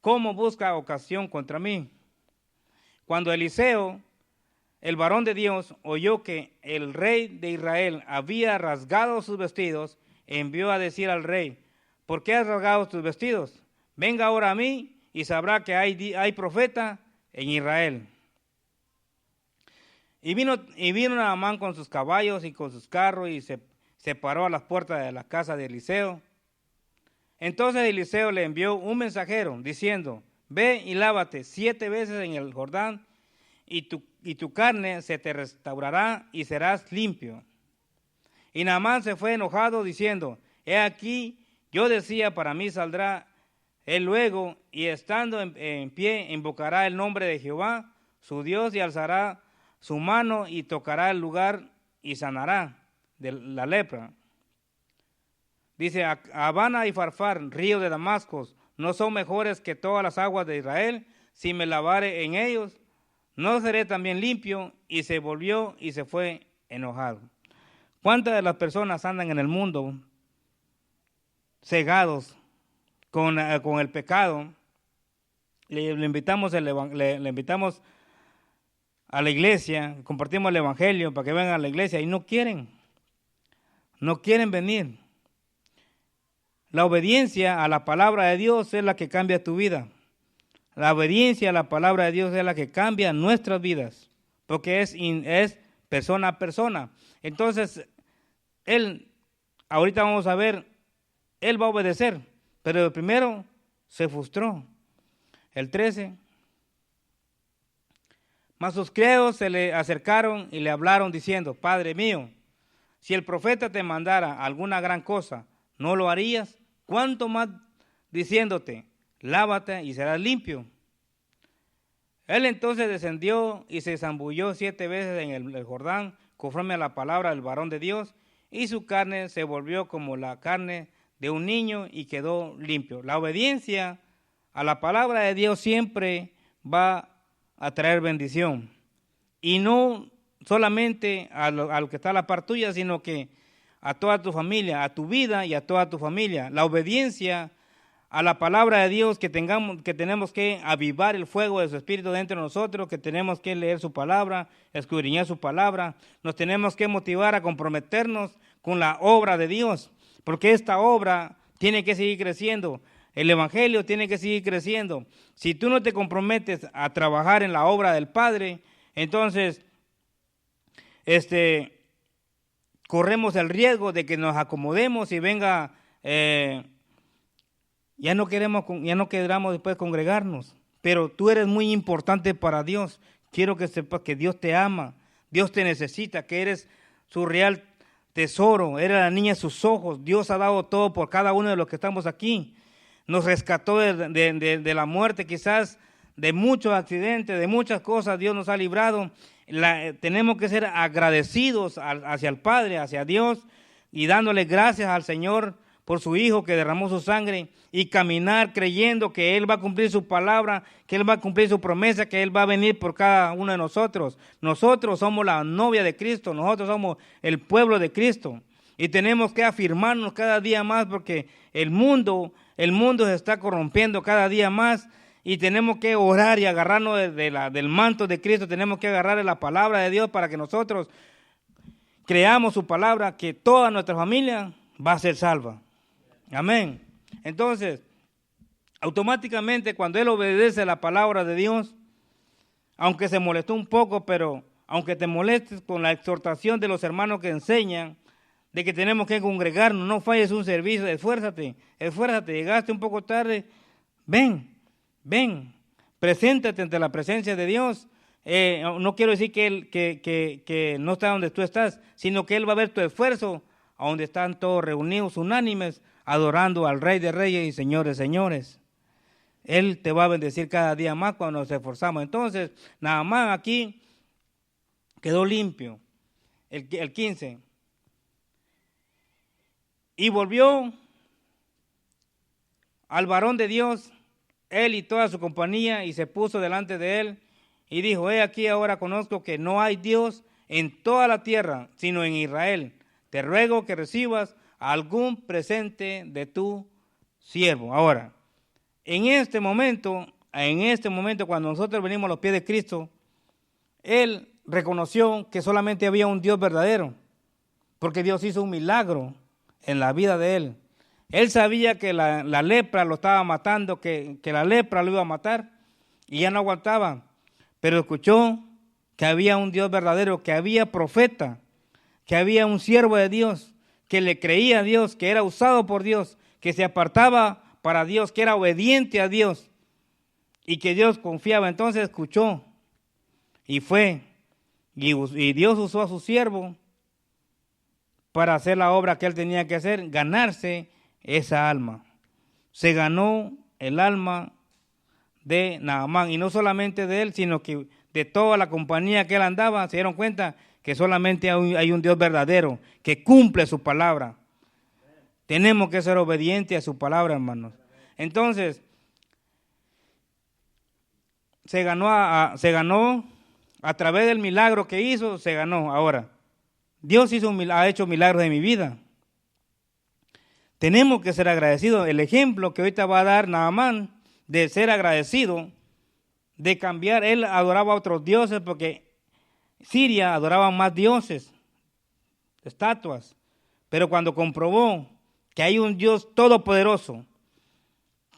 cómo busca ocasión contra mí. Cuando Eliseo, el varón de Dios, oyó que el rey de Israel había rasgado sus vestidos, envió a decir al rey, ¿por qué has rasgado tus vestidos? Venga ahora a mí y sabrá que hay profeta en Israel. Y vino Naamán con sus caballos y con sus carros y se paró a las puertas de la casa de Eliseo. Entonces Eliseo le envió un mensajero diciendo, ve y lávate 7 veces en el Jordán y tu carne se te restaurará y serás limpio. Y Naamán se fue enojado diciendo, he aquí, yo decía, para mí saldrá él luego y estando en pie invocará el nombre de Jehová, su Dios, y alzará su mano y tocará el lugar y sanará de la lepra. Dice, Habana y Farfar, río de Damasco, no son mejores que todas las aguas de Israel. Si me lavare en ellos, no seré también limpio. Y se volvió y se fue enojado. ¿Cuántas de las personas andan en el mundo cegados con el pecado? Le invitamos a la iglesia, compartimos el evangelio para que vengan a la iglesia y no quieren venir. La obediencia a la palabra de Dios es la que cambia tu vida. La obediencia a la palabra de Dios es la que cambia nuestras vidas, porque es persona a persona. Entonces, ahorita vamos a ver, él va a obedecer, pero primero se frustró. El 13. Mas sus criados se le acercaron y le hablaron diciendo, Padre mío, si el profeta te mandara alguna gran cosa, ¿no lo harías? ¿Cuánto más diciéndote, lávate y serás limpio? Él entonces descendió y se zambulló 7 veces en el Jordán, conforme a la palabra del varón de Dios, y su carne se volvió como la carne de un niño y quedó limpio. La obediencia a la palabra de Dios siempre va a traer bendición. Y no solamente a lo que está a la par tuya, sino que a toda tu familia, a tu vida y a toda tu familia. La obediencia a la palabra de Dios, que tenemos que avivar el fuego de su Espíritu dentro de nosotros, que tenemos que leer su palabra, escudriñar su palabra, nos tenemos que motivar a comprometernos con la obra de Dios, porque esta obra tiene que seguir creciendo, el Evangelio tiene que seguir creciendo. Si tú no te comprometes a trabajar en la obra del Padre, entonces corremos el riesgo de que nos acomodemos y venga... Ya no queramos después congregarnos, pero tú eres muy importante para Dios. Quiero que sepas que Dios te ama, Dios te necesita, que eres su real tesoro, eres la niña de sus ojos. Dios ha dado todo por cada uno de los que estamos aquí. Nos rescató de la muerte, quizás de muchos accidentes, de muchas cosas. Dios nos ha librado. Tenemos que ser agradecidos hacia el Padre, hacia Dios, y dándole gracias al Señor por su Hijo que derramó su sangre, y caminar creyendo que Él va a cumplir su palabra, que Él va a cumplir su promesa, que Él va a venir por cada uno de nosotros. Nosotros somos la novia de Cristo, nosotros somos el pueblo de Cristo, y tenemos que afirmarnos cada día más, porque el mundo se está corrompiendo cada día más, y tenemos que orar y agarrarnos del manto de Cristo. Tenemos que agarrar la palabra de Dios para que nosotros creamos su palabra, que toda nuestra familia va a ser salva. Amén. Entonces, automáticamente cuando él obedece la palabra de Dios, aunque se molestó un poco, pero aunque te molestes con la exhortación de los hermanos que enseñan de que tenemos que congregarnos, no falles un servicio, esfuérzate, llegaste un poco tarde, ven, preséntate ante la presencia de Dios. No quiero decir que no está donde tú estás, sino que Él va a ver tu esfuerzo, a donde están todos reunidos, unánimes, adorando al Rey de Reyes y Señor de Señores. Él te va a bendecir cada día más cuando nos esforzamos. Entonces, nada más aquí quedó limpio. El 15. Y volvió al varón de Dios, él y toda su compañía, y se puso delante de él, y dijo: he aquí ahora conozco que no hay Dios en toda la tierra, sino en Israel. Te ruego que recibas algún presente de tu siervo. Ahora, en este momento, cuando nosotros venimos a los pies de Cristo, él reconoció que solamente había un Dios verdadero, porque Dios hizo un milagro en la vida de él. Él sabía que la lepra lo estaba matando, que la lepra lo iba a matar, y ya no aguantaba, pero escuchó que había un Dios verdadero, que había profeta, que había un siervo de Dios, que le creía a Dios, que era usado por Dios, que se apartaba para Dios, que era obediente a Dios y que Dios confiaba. Entonces escuchó y fue, y Dios usó a su siervo para hacer la obra que él tenía que hacer, ganarse esa alma. Se ganó el alma de Naamán, y no solamente de él, sino que de toda la compañía que él andaba. Se dieron cuenta que solamente hay un Dios verdadero que cumple su palabra. Tenemos que ser obedientes a su palabra, hermanos. Entonces, se ganó a través del milagro que hizo, se ganó. Ahora, Dios ha hecho milagros en mi vida. Tenemos que ser agradecidos. El ejemplo que ahorita va a dar Naamán de ser agradecido, de cambiar, él adoraba a otros dioses porque Siria adoraba más dioses, estatuas, pero cuando comprobó que hay un Dios todopoderoso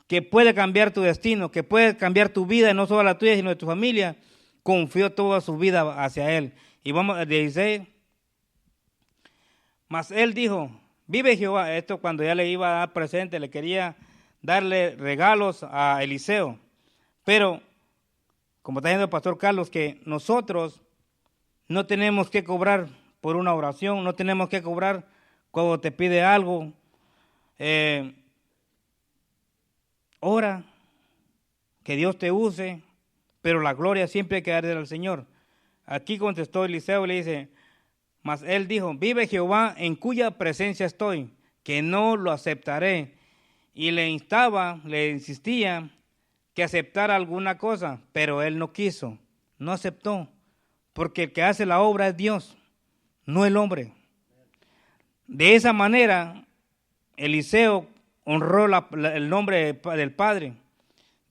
que puede cambiar tu destino, que puede cambiar tu vida, y no solo la tuya, sino de tu familia, confió toda su vida hacia él. Y vamos a 16. Mas él dijo: vive Jehová. Esto cuando ya le iba a dar presente, le quería darle regalos a Eliseo. Pero, como está diciendo el pastor Carlos, que nosotros no tenemos que cobrar por una oración, no tenemos que cobrar cuando te pide algo. Ora, que Dios te use, pero la gloria siempre hay que darle al Señor. Aquí contestó Eliseo y le dice: mas él dijo: vive Jehová en cuya presencia estoy, que no lo aceptaré. Y le insistía que aceptara alguna cosa, pero él no quiso, no aceptó. Porque el que hace la obra es Dios, no el hombre. De esa manera, Eliseo honró el nombre del Padre,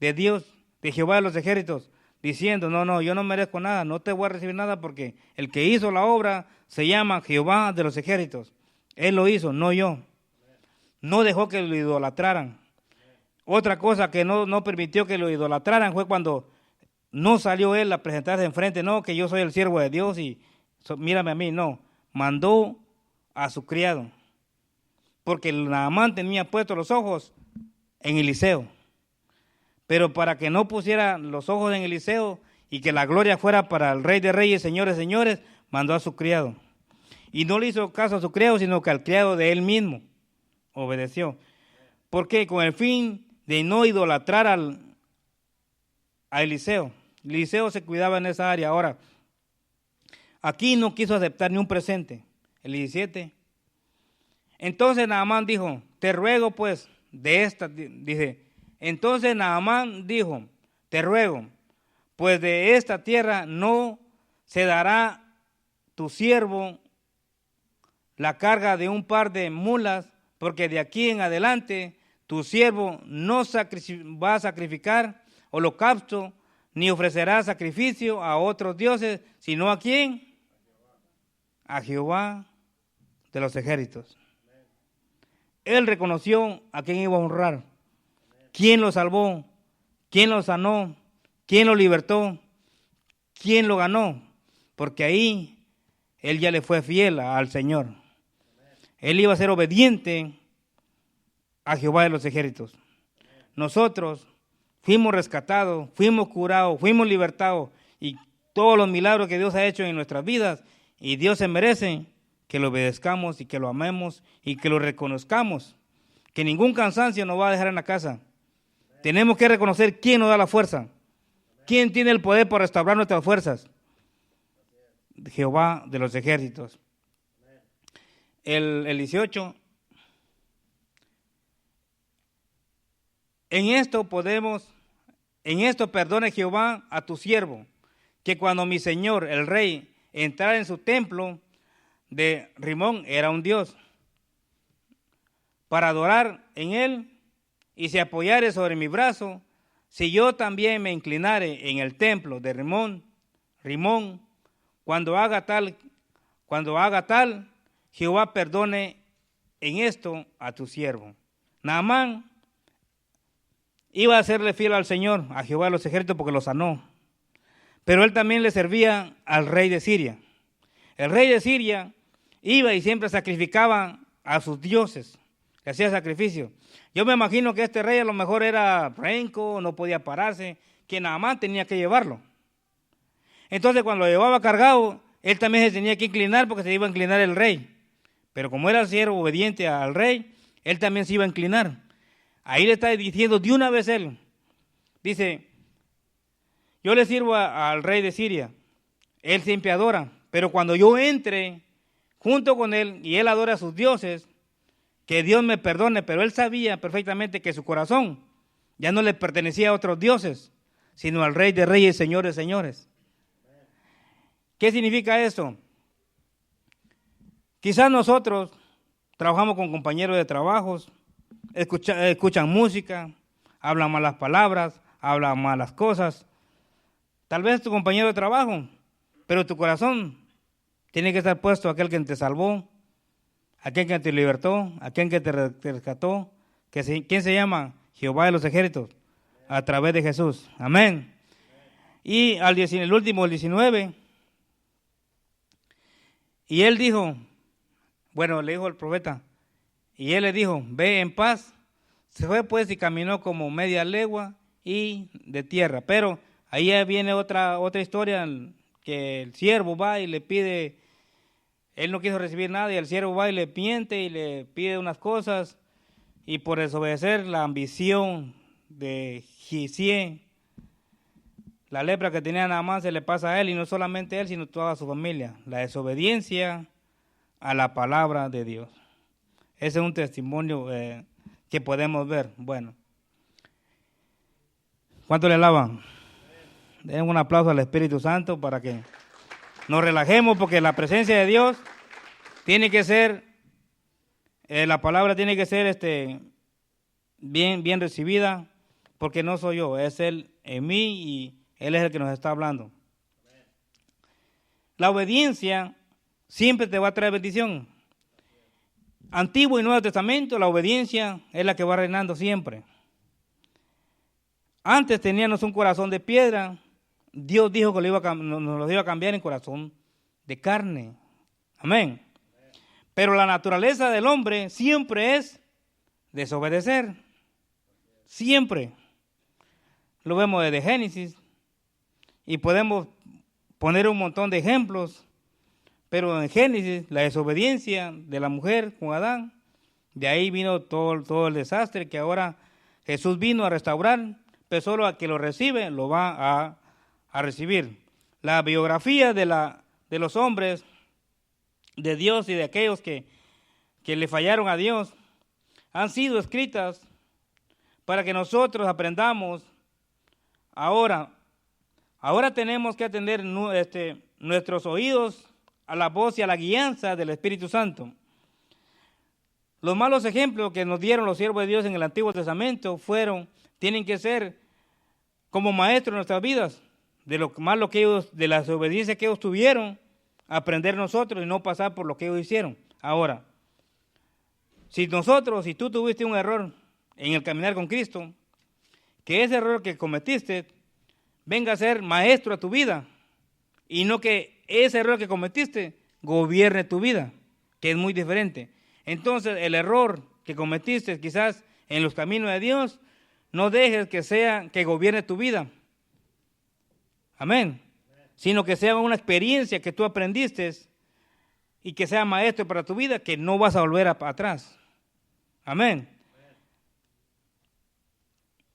de Dios, de Jehová de los ejércitos, diciendo, no, yo no merezco nada, no te voy a recibir nada porque el que hizo la obra se llama Jehová de los ejércitos. Él lo hizo, no yo. No dejó que lo idolatraran. Otra cosa que no permitió que lo idolatraran fue cuando no salió él a presentarse enfrente, no, que yo soy el siervo de Dios y mírame a mí, no. Mandó a su criado, porque Naamán tenía puestos los ojos en Eliseo. Pero para que no pusiera los ojos en Eliseo y que la gloria fuera para el Rey de Reyes, Señores, Señores, mandó a su criado. Y no le hizo caso a su criado, sino que al criado de él mismo obedeció. ¿Por qué? Con el fin de no idolatrar a Eliseo. Eliseo se cuidaba en esa área. Ahora, aquí no quiso aceptar ni un presente. El 17. Entonces Naamán dijo, te ruego pues de esta, dice, entonces Naamán dijo, te ruego, pues de esta tierra no se dará tu siervo la carga de un par de mulas, porque de aquí en adelante tu siervo no va a sacrificar holocausto, ni ofrecerá sacrificio a otros dioses, sino ¿a quién? A Jehová de los ejércitos. Él reconoció a quién iba a honrar, quién lo salvó, quién lo sanó, quién lo libertó, quién lo ganó, porque ahí él ya le fue fiel al Señor. Él iba a ser obediente a Jehová de los ejércitos. Nosotros fuimos rescatados, fuimos curados, fuimos libertados y todos los milagros que Dios ha hecho en nuestras vidas, y Dios se merece que lo obedezcamos y que lo amemos y que lo reconozcamos, que ningún cansancio nos va a dejar en la casa. Tenemos que reconocer quién nos da la fuerza, quién tiene el poder para restaurar nuestras fuerzas. Jehová de los ejércitos. El 18. En esto perdone Jehová a tu siervo, que cuando mi señor, el rey, entrara en su templo de Rimón, era un dios, para adorar en él, y se apoyare sobre mi brazo, si yo también me inclinare en el templo de Rimón, cuando haga tal, Jehová perdone en esto a tu siervo. Naamán iba a serle fiel al Señor, a Jehová de los ejércitos, porque lo sanó. Pero él también le servía al rey de Siria. El rey de Siria iba y siempre sacrificaba a sus dioses, le hacía sacrificio. Yo me imagino que este rey a lo mejor era renco, no podía pararse, que Naamán tenía que llevarlo. Entonces cuando lo llevaba cargado, él también se tenía que inclinar porque se iba a inclinar el rey. Pero como era siervo obediente al rey, él también se iba a inclinar. Ahí le está diciendo de una vez él, dice, yo le sirvo al rey de Siria, él siempre adora, pero cuando yo entre junto con él y él adora a sus dioses, que Dios me perdone, pero él sabía perfectamente que su corazón ya no le pertenecía a otros dioses, sino al Rey de Reyes, Señores, Señores. ¿Qué significa eso? Quizás nosotros trabajamos con compañeros de trabajos, escuchan música, hablan malas palabras, hablan malas cosas. Tal vez es tu compañero de trabajo, pero tu corazón tiene que estar puesto a aquel que te salvó, a aquel que te libertó, a aquel que te rescató, ¿quién se llama? Jehová de los ejércitos, a través de Jesús. Amén. Y el último, el 19, y él dijo, bueno, le dijo el profeta, y él le dijo, ve en paz. Se fue pues y caminó como media legua y de tierra. Pero ahí viene otra historia, que el siervo va y le pide, él no quiso recibir nada, y el siervo va y le miente y le pide unas cosas, y por desobedecer la ambición de Gisié, la lepra que tenía Naamán se le pasa a él, y no solamente a él, sino a toda su familia. La desobediencia a la palabra de Dios. Ese es un testimonio que podemos ver. Bueno, ¿cuánto le alaban? Den un aplauso al Espíritu Santo para que nos relajemos, porque la presencia de Dios tiene que ser, la palabra tiene que ser bien recibida, porque no soy yo, es Él en mí y Él es el que nos está hablando. La obediencia siempre te va a traer bendición. Antiguo y Nuevo Testamento, la obediencia es la que va reinando siempre. Antes teníamos un corazón de piedra, Dios dijo que nos lo iba a cambiar en corazón de carne. Amén. Pero la naturaleza del hombre siempre es desobedecer. Siempre. Lo vemos desde Génesis y podemos poner un montón de ejemplos. Pero en Génesis, la desobediencia de la mujer con Adán, de ahí vino todo el desastre que ahora Jesús vino a restaurar, pero solo a que lo recibe lo va a recibir. La biografía de los hombres de Dios y de aquellos que le fallaron a Dios han sido escritas para que nosotros aprendamos. Ahora tenemos que atender nuestros oídos a la voz y a la guianza del Espíritu Santo. Los malos ejemplos que nos dieron los siervos de Dios en el Antiguo Testamento tienen que ser como maestros en nuestras vidas, de lo malo que ellos, de la desobediencia que ellos tuvieron, aprender nosotros y no pasar por lo que ellos hicieron. Ahora, si tú tuviste un error en el caminar con Cristo, que ese error que cometiste venga a ser maestro a tu vida y no que ese error que cometiste gobierne tu vida, que es muy diferente. Entonces, el error que cometiste quizás en los caminos de Dios, no dejes que gobierne tu vida. Amén. Sino que sea una experiencia que tú aprendiste y que sea maestro para tu vida, que no vas a volver atrás. Amén.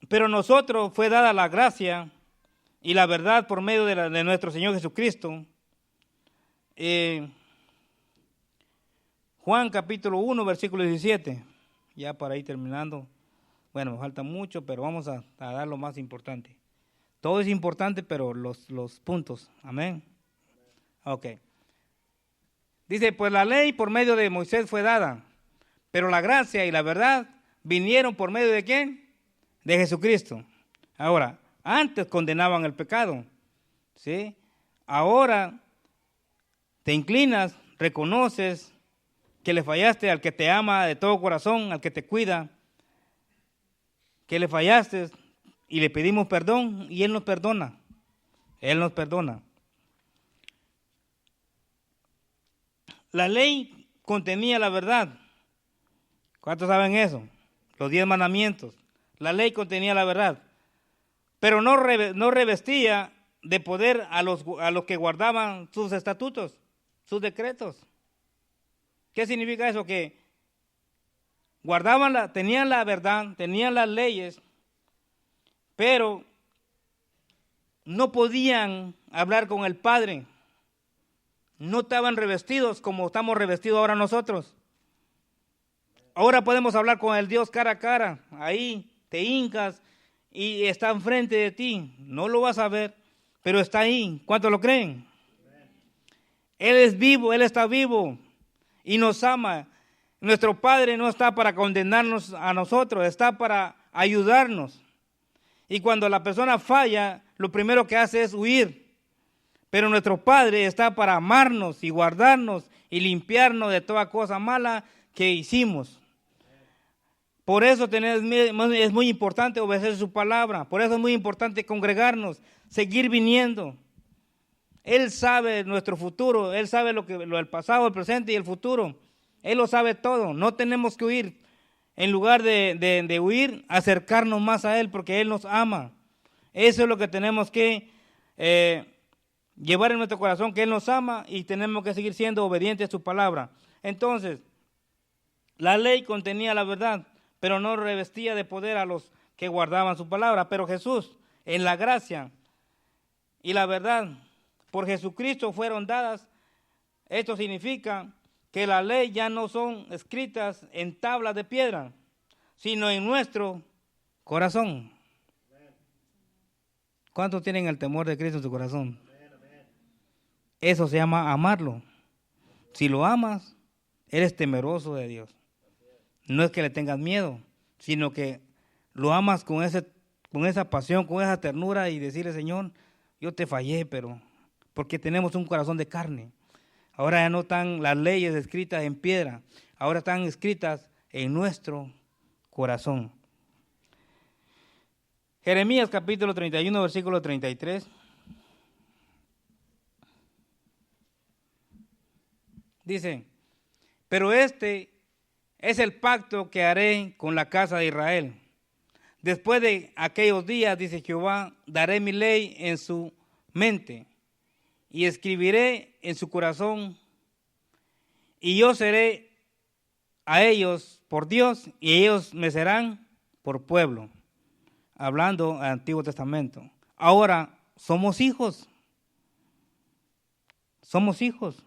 Pero a nosotros fue dada la gracia y la verdad por medio de nuestro Señor Jesucristo. Juan capítulo 1, versículo 17. Ya para ir terminando. Bueno, me falta mucho, pero vamos a dar lo más importante. Todo es importante, pero los puntos. Amén. Ok. Dice, pues la ley por medio de Moisés fue dada, pero la gracia y la verdad vinieron por medio de ¿quién? De Jesucristo. Ahora, antes condenaban el pecado, ¿sí? Ahora te inclinas, reconoces que le fallaste al que te ama de todo corazón, al que te cuida, que le fallaste y le pedimos perdón y Él nos perdona. Él nos perdona. La ley contenía la verdad. ¿Cuántos saben eso? Los 10 mandamientos. La ley contenía la verdad. Pero no revestía de poder a los que guardaban sus estatutos, sus decretos. ¿Qué significa eso? Que tenían la verdad, tenían las leyes, pero no podían hablar con el Padre. No estaban revestidos como estamos revestidos ahora nosotros. Ahora podemos hablar con el Dios cara a cara. Ahí te hincas y está enfrente de ti. No lo vas a ver, pero está ahí. ¿Cuántos lo creen? Él es vivo, Él está vivo y nos ama. Nuestro Padre no está para condenarnos a nosotros, está para ayudarnos. Y cuando la persona falla, lo primero que hace es huir. Pero nuestro Padre está para amarnos y guardarnos y limpiarnos de toda cosa mala que hicimos. Por eso es muy importante obedecer su palabra. Por eso es muy importante congregarnos, seguir viniendo. Él sabe nuestro futuro. Él sabe lo del pasado, el presente y el futuro. Él lo sabe todo. No tenemos que huir. En lugar de huir, acercarnos más a Él porque Él nos ama. Eso es lo que tenemos que llevar en nuestro corazón, que Él nos ama y tenemos que seguir siendo obedientes a su palabra. Entonces, la ley contenía la verdad, pero no revestía de poder a los que guardaban su palabra. Pero Jesús, en la gracia y la verdad, por Jesucristo fueron dadas. Esto significa que la ley ya no son escritas en tablas de piedra, sino en nuestro corazón. ¿Cuántos tienen el temor de Cristo en su corazón? Eso se llama amarlo. Si lo amas, eres temeroso de Dios. No es que le tengas miedo, sino que lo amas con esa pasión, con esa ternura y decirle, Señor, yo te fallé, pero porque tenemos un corazón de carne. Ahora ya no están las leyes escritas en piedra, ahora están escritas en nuestro corazón. Jeremías capítulo 31, versículo 33. Dice, pero este es el pacto que haré con la casa de Israel. Después de aquellos días, dice Jehová, daré mi ley en su mente y escribiré en su corazón, y yo seré a ellos por Dios y ellos me serán por pueblo. Hablando del Antiguo Testamento. Ahora somos hijos. Somos hijos.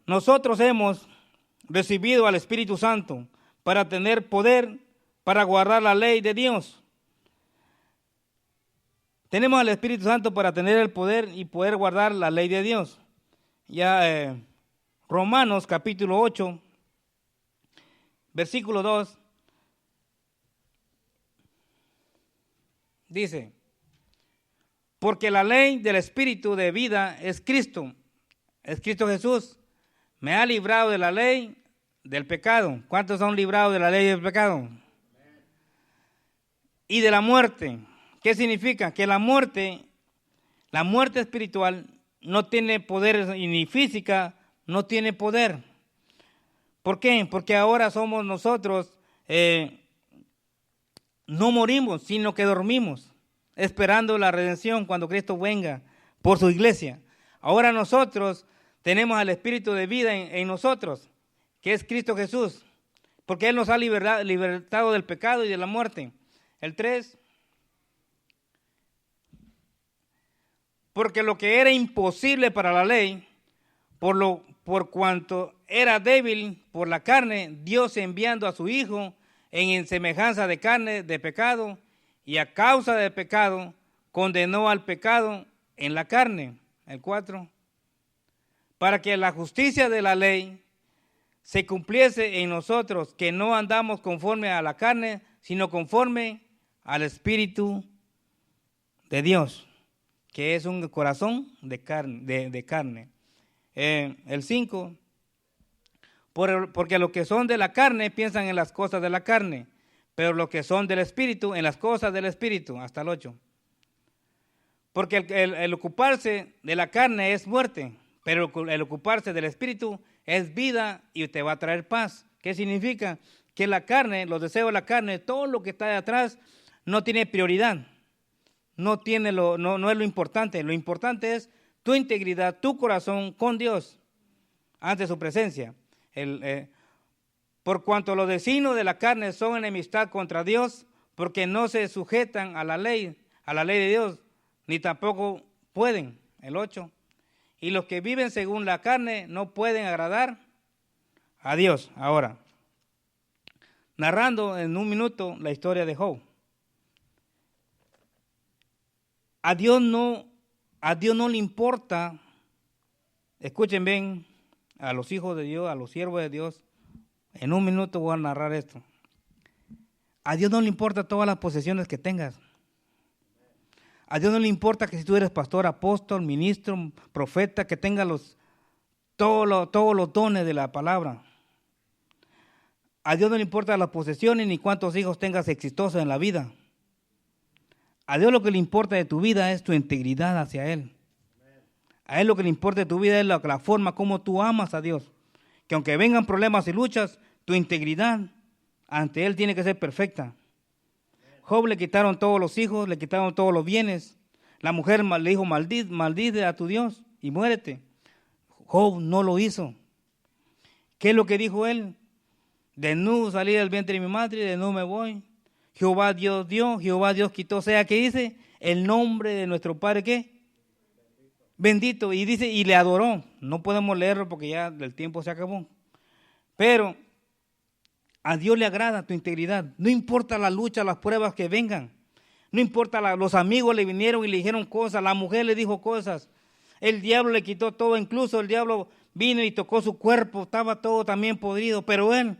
Nosotros hemos recibido al Espíritu Santo para tener poder para guardar la ley de Dios. Tenemos al Espíritu Santo para tener el poder y poder guardar la ley de Dios. Ya Romanos capítulo 8, versículo 2, dice, porque la ley del Espíritu de vida es Cristo Jesús. Me ha librado de la ley del pecado. ¿Cuántos son librados de la ley del pecado? Y de la muerte. ¿Qué significa? Que la muerte espiritual no tiene poder, ni física no tiene poder. ¿Por qué? Porque ahora somos nosotros, no morimos, sino que dormimos, esperando la redención cuando Cristo venga por su iglesia. Ahora nosotros tenemos al Espíritu de vida en nosotros, que es Cristo Jesús, porque Él nos ha libertado del pecado y de la muerte. El 3, porque lo que era imposible para la ley, por cuanto era débil por la carne, Dios enviando a su Hijo en semejanza de carne de pecado, y a causa del pecado condenó al pecado en la carne. El 4, para que la justicia de la ley se cumpliese en nosotros, que no andamos conforme a la carne, sino conforme al Espíritu de Dios, que es un corazón de carne. El 5, porque los que son de la carne piensan en las cosas de la carne, pero los que son del Espíritu en las cosas del Espíritu. Hasta el 8. Porque el ocuparse de la carne es muerte, pero el ocuparse del Espíritu es vida y te va a traer paz. ¿Qué significa? Que la carne, los deseos de la carne, todo lo que está de atrás no tiene prioridad, no es lo importante. Lo importante es tu integridad, tu corazón con Dios ante su presencia. Por cuanto los designios de la carne son enemistad contra Dios, porque no se sujetan a la ley de Dios, ni tampoco pueden. El 8. Y los que viven según la carne no pueden agradar a Dios. Ahora, narrando en un minuto la historia de Job. A Dios no le importa, escuchen bien, a los hijos de Dios, a los siervos de Dios, en un minuto voy a narrar esto. A Dios no le importa todas las posesiones que tengas. A Dios no le importa que si tú eres pastor, apóstol, ministro, profeta, que tengas todos los dones de la palabra. A Dios no le importa las posesiones ni cuántos hijos tengas exitosos en la vida. A Dios lo que le importa de tu vida es tu integridad hacia Él. A Él lo que le importa de tu vida es la forma como tú amas a Dios. Que aunque vengan problemas y luchas, tu integridad ante Él tiene que ser perfecta. Job le quitaron todos los hijos, le quitaron todos los bienes. La mujer le dijo, maldice a tu Dios y muérete. Job no lo hizo. ¿Qué es lo que dijo él? Desnudo salí del vientre de mi madre y desnudo me voy. Jehová Dios dio, Jehová Dios quitó. O sea, ¿qué dice? El nombre de nuestro Padre, ¿qué? Bendito. Y dice, y le adoró. No podemos leerlo porque ya el tiempo se acabó. Pero a Dios le agrada tu integridad. No importa la lucha, las pruebas que vengan. No importa, los amigos le vinieron y le dijeron cosas. La mujer le dijo cosas. El diablo le quitó todo. Incluso el diablo vino y tocó su cuerpo. Estaba todo también podrido. Pero él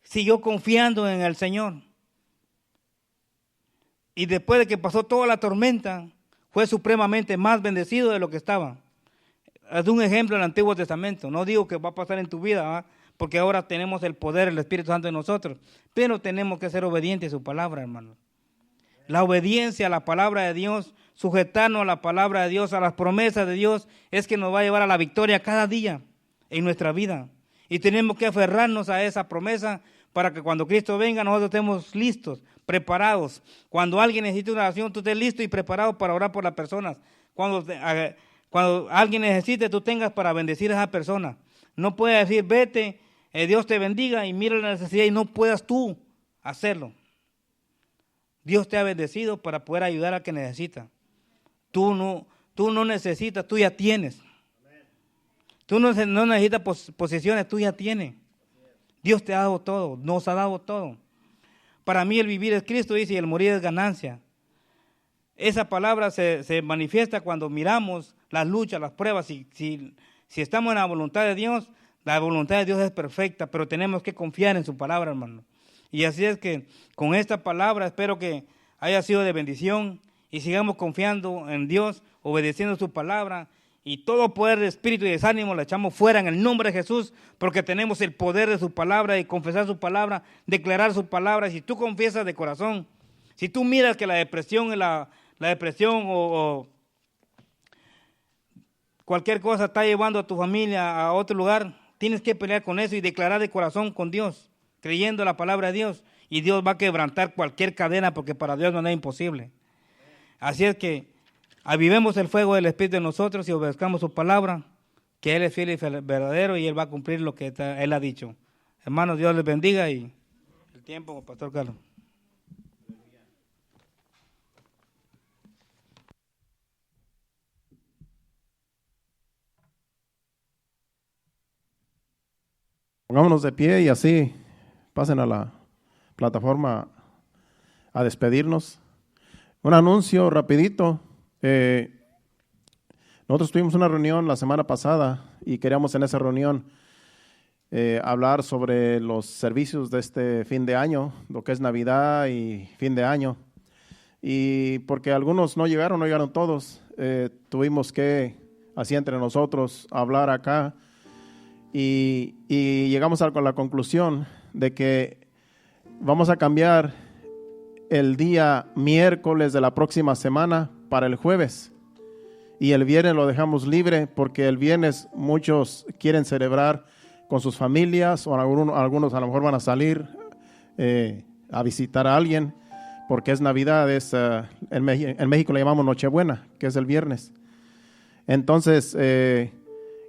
siguió confiando en el Señor. Y después de que pasó toda la tormenta, fue supremamente más bendecido de lo que estaba. Es un ejemplo del Antiguo Testamento. No digo que va a pasar en tu vida, ¿verdad? Porque ahora tenemos el poder, el Espíritu Santo en nosotros. Pero tenemos que ser obedientes a su palabra, hermano. La obediencia a la palabra de Dios, sujetarnos a la palabra de Dios, a las promesas de Dios, es que nos va a llevar a la victoria cada día en nuestra vida. Y tenemos que aferrarnos a esa promesa para que cuando Cristo venga nosotros estemos listos, preparados. Cuando alguien necesite una oración, tú estés listo y preparado para orar por las personas. Cuando alguien necesite, tú tengas para bendecir a esa persona. No puedes decir, vete, Dios te bendiga y mira la necesidad y no puedas tú hacerlo. Dios te ha bendecido para poder ayudar al que necesita. Tú no necesitas, tú ya tienes. Tú no necesitas posesiones, tú ya tienes. Dios te ha dado todo, nos ha dado todo. Para mí el vivir es Cristo, dice, y el morir es ganancia. Esa palabra se manifiesta cuando miramos las luchas, las pruebas. Si estamos en la voluntad de Dios, la voluntad de Dios es perfecta, pero tenemos que confiar en su palabra, hermano. Y así es que con esta palabra espero que haya sido de bendición y sigamos confiando en Dios, obedeciendo su palabra, y todo poder de espíritu y desánimo lo echamos fuera en el nombre de Jesús, porque tenemos el poder de su palabra y confesar su palabra, declarar su palabra. Si tú confiesas de corazón, si tú miras que la depresión, la depresión o cualquier cosa está llevando a tu familia a otro lugar, tienes que pelear con eso y declarar de corazón con Dios, creyendo la palabra de Dios, y Dios va a quebrantar cualquier cadena, porque para Dios no es imposible. Así es que avivemos el fuego del Espíritu en nosotros y obedezcamos su palabra, que Él es fiel y verdadero y Él va a cumplir lo que Él ha dicho. Hermanos, Dios les bendiga y el tiempo, Pastor Carlos. Pongámonos de pie y así pasen a la plataforma a despedirnos. Un anuncio rapidito. Nosotros tuvimos una reunión la semana pasada y queríamos en esa reunión hablar sobre los servicios de este fin de año, lo que es Navidad y fin de año. Y porque algunos no llegaron todos, tuvimos que, así entre nosotros, hablar acá. Y llegamos a la conclusión de que vamos a cambiar el día miércoles de la próxima semana para el jueves, y el viernes lo dejamos libre porque el viernes muchos quieren celebrar con sus familias, o algunos a lo mejor van a salir a visitar a alguien porque es Navidad, en México le llamamos Nochebuena, que es el viernes. Entonces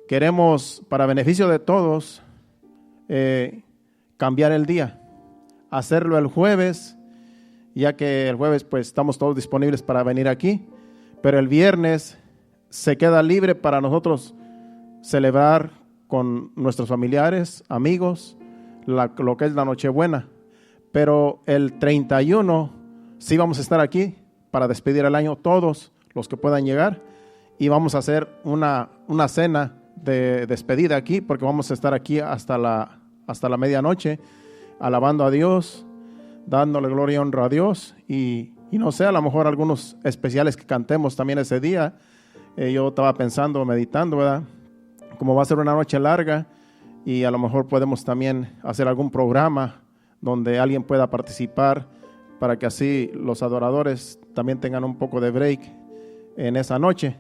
queremos, para beneficio de todos, cambiar el día, hacerlo el jueves, ya que el jueves pues estamos todos disponibles para venir aquí, pero el viernes se queda libre para nosotros celebrar con nuestros familiares, amigos, lo que es la Nochebuena. Pero el 31 sí vamos a estar aquí para despedir el año todos los que puedan llegar, y vamos a hacer una cena de despedida aquí, porque vamos a estar aquí hasta la medianoche alabando a Dios, dándole gloria y honra a Dios, y no sé, a lo mejor algunos especiales que cantemos también ese día. Yo estaba pensando, meditando, ¿verdad? Como va a ser una noche larga, y a lo mejor podemos también hacer algún programa donde alguien pueda participar, para que así los adoradores también tengan un poco de break en esa noche.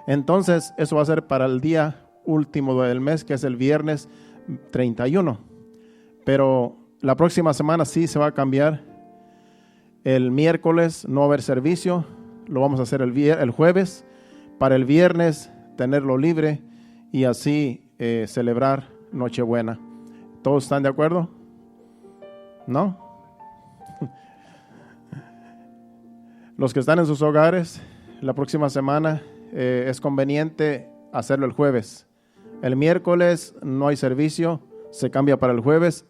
Entonces, eso va a ser para el día último del mes, que es el viernes 31. Pero la próxima semana sí se va a cambiar. El miércoles no va a haber servicio, lo vamos a hacer el jueves, para el viernes tenerlo libre y así celebrar Nochebuena. ¿Todos están de acuerdo? ¿No? Los que están en sus hogares, la próxima semana es conveniente hacerlo el jueves. El miércoles no hay servicio, se cambia para el jueves,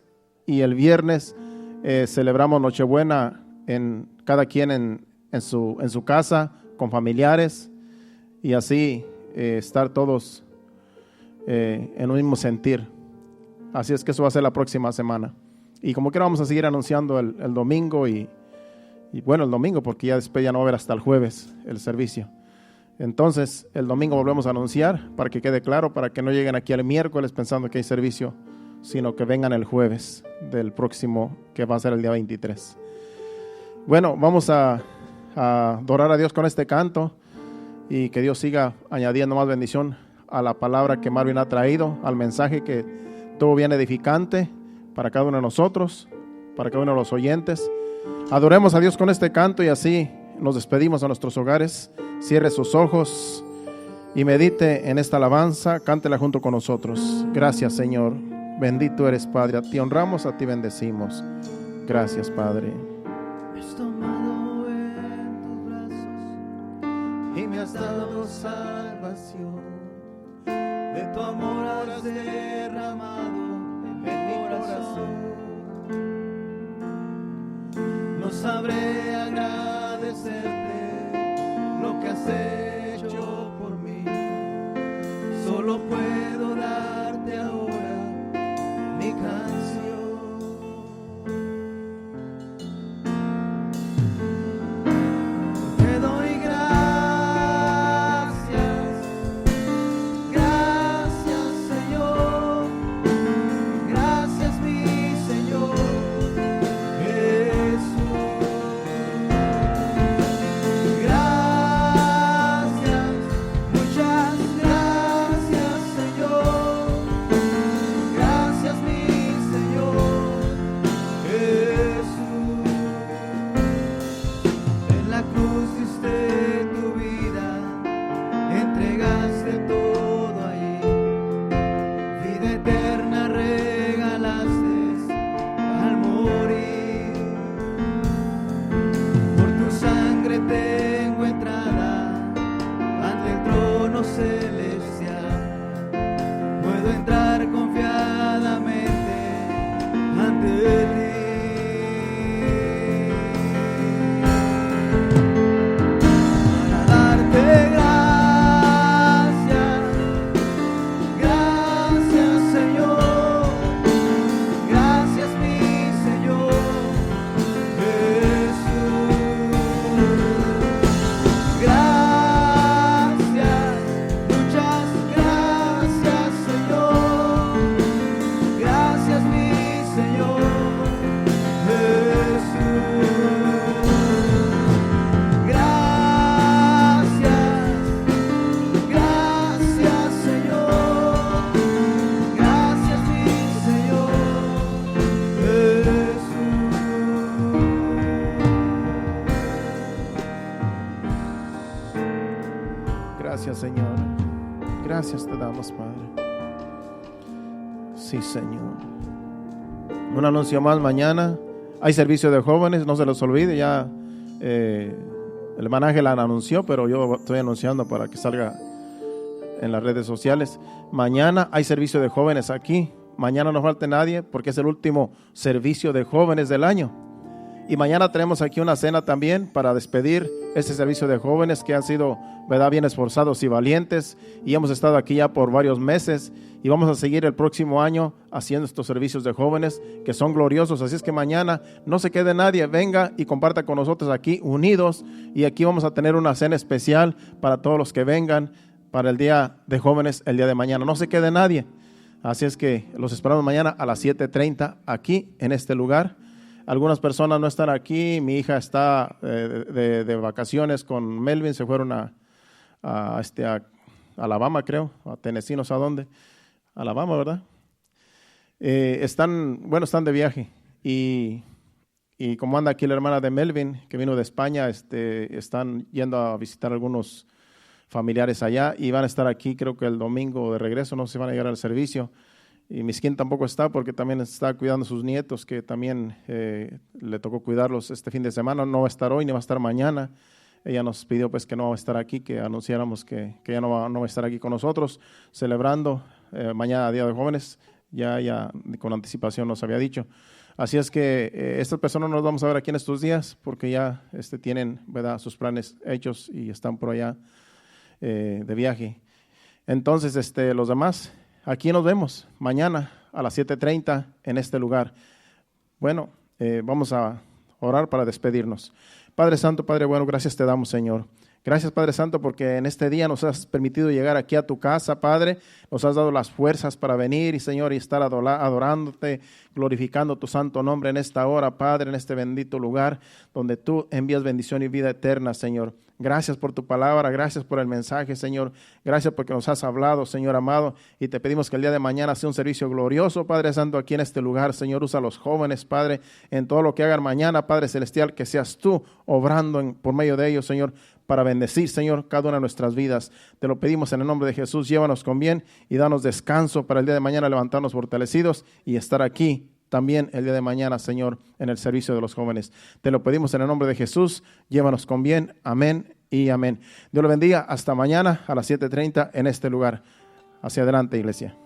y el viernes celebramos Nochebuena cada quien en su casa, con familiares, y así estar todos en un mismo sentir. Así es que eso va a ser la próxima semana. Y como quiera vamos a seguir anunciando el domingo y bueno, el domingo, porque ya después ya no va a haber hasta el jueves el servicio. Entonces, el domingo volvemos a anunciar para que quede claro, para que no lleguen aquí el miércoles pensando que hay servicio, sino que vengan el jueves del próximo, que va a ser el día 23. Bueno, vamos a adorar a Dios con este canto y que Dios siga añadiendo más bendición a la palabra que Marvin ha traído, al mensaje que todo bien edificante para cada uno de nosotros, para cada uno de los oyentes. Adoremos a Dios con este canto y así nos despedimos a nuestros hogares. Cierre sus ojos y medite en esta alabanza, cántela junto con nosotros. Gracias, Señor, bendito eres, Padre, a ti honramos, a ti bendecimos. Gracias, Padre. Me has tomado en tus brazos y me has dado salvación. De tu amor has derramado en mi corazón. No sabré agradecerte lo que has hecho por mí. Solo puedo darte ahora mi canción. Te doy gracias Señor, gracias mi Señor Jesús. Gracias, muchas gracias Señor, gracias mi Señor Jesús. En la cruz diste tu vida, entregaste todo ahí, vida eterna regalaste al morir. Por tu sangre tengo entrada ante el trono celestial, puedo entrar confiadamente ante ti. Para darte gracias Señor, gracias mi Señor Jesús. Gracias, muchas gracias Señor, gracias mi Señor Jesús. Gracias Señor, gracias mi Señor Jesús. Gracias, Señor. Gracias te damos, Padre. Sí, Señor. Un anuncio más mañana. Hay servicio de jóvenes, no se los olvide. Ya el hermano Ángel anunció, pero yo estoy anunciando para que salga en las redes sociales. Mañana hay servicio de jóvenes aquí. Mañana no falte nadie porque es el último servicio de jóvenes del año. Y mañana tenemos aquí una cena también para despedir este servicio de jóvenes que han sido, ¿verdad?, bien esforzados y valientes. Y hemos estado aquí ya por varios meses y vamos a seguir el próximo año haciendo estos servicios de jóvenes que son gloriosos. Así es que mañana no se quede nadie, venga y comparta con nosotros aquí unidos. Y aquí vamos a tener una cena especial para todos los que vengan para el día de jóvenes el día de mañana. No se quede nadie. Así es que los esperamos mañana a las 7:30 aquí en este lugar. Algunas personas no están aquí. Mi hija está de vacaciones con Melvin. Se fueron a Alabama, creo, a Tennessee, no sé a dónde. Alabama, ¿verdad? Están de viaje. Y como anda aquí la hermana de Melvin, que vino de España, están yendo a visitar algunos familiares allá y van a estar aquí, creo que el domingo de regreso. No se van a llegar al servicio. Y Miskin tampoco está porque también está cuidando a sus nietos, que también le tocó cuidarlos este fin de semana. No va a estar hoy ni va a estar mañana. Ella nos pidió pues que no va a estar aquí, que anunciáramos que ella no va a estar aquí con nosotros, celebrando mañana Día de Jóvenes. Ya con anticipación nos había dicho. Así es que estas personas nos vamos a ver aquí en estos días porque ya tienen, ¿verdad?, sus planes hechos y están por allá de viaje. Entonces, los demás, aquí nos vemos mañana a las 7:30 en este lugar. Bueno, vamos a orar para despedirnos. Padre Santo, Padre bueno, gracias te damos, Señor. Gracias, Padre Santo, porque en este día nos has permitido llegar aquí a tu casa, Padre. Nos has dado las fuerzas para venir y, Señor, y estar adorándote, glorificando tu santo nombre en esta hora, Padre, en este bendito lugar donde tú envías bendición y vida eterna, Señor. Gracias por tu palabra, gracias por el mensaje, Señor. Gracias porque nos has hablado, Señor amado, y te pedimos que el día de mañana sea un servicio glorioso, Padre Santo, aquí en este lugar. Señor, usa a los jóvenes, Padre, en todo lo que hagan mañana, Padre Celestial, que seas tú obrando por medio de ellos, Señor, para bendecir, Señor, cada una de nuestras vidas. Te lo pedimos en el nombre de Jesús. Llévanos con bien y danos descanso para el día de mañana levantarnos fortalecidos y estar aquí también el día de mañana, Señor, en el servicio de los jóvenes. Te lo pedimos en el nombre de Jesús. Llévanos con bien. Amén y amén. Dios lo bendiga. Hasta mañana a las 7:30 en este lugar. Hacia adelante, iglesia.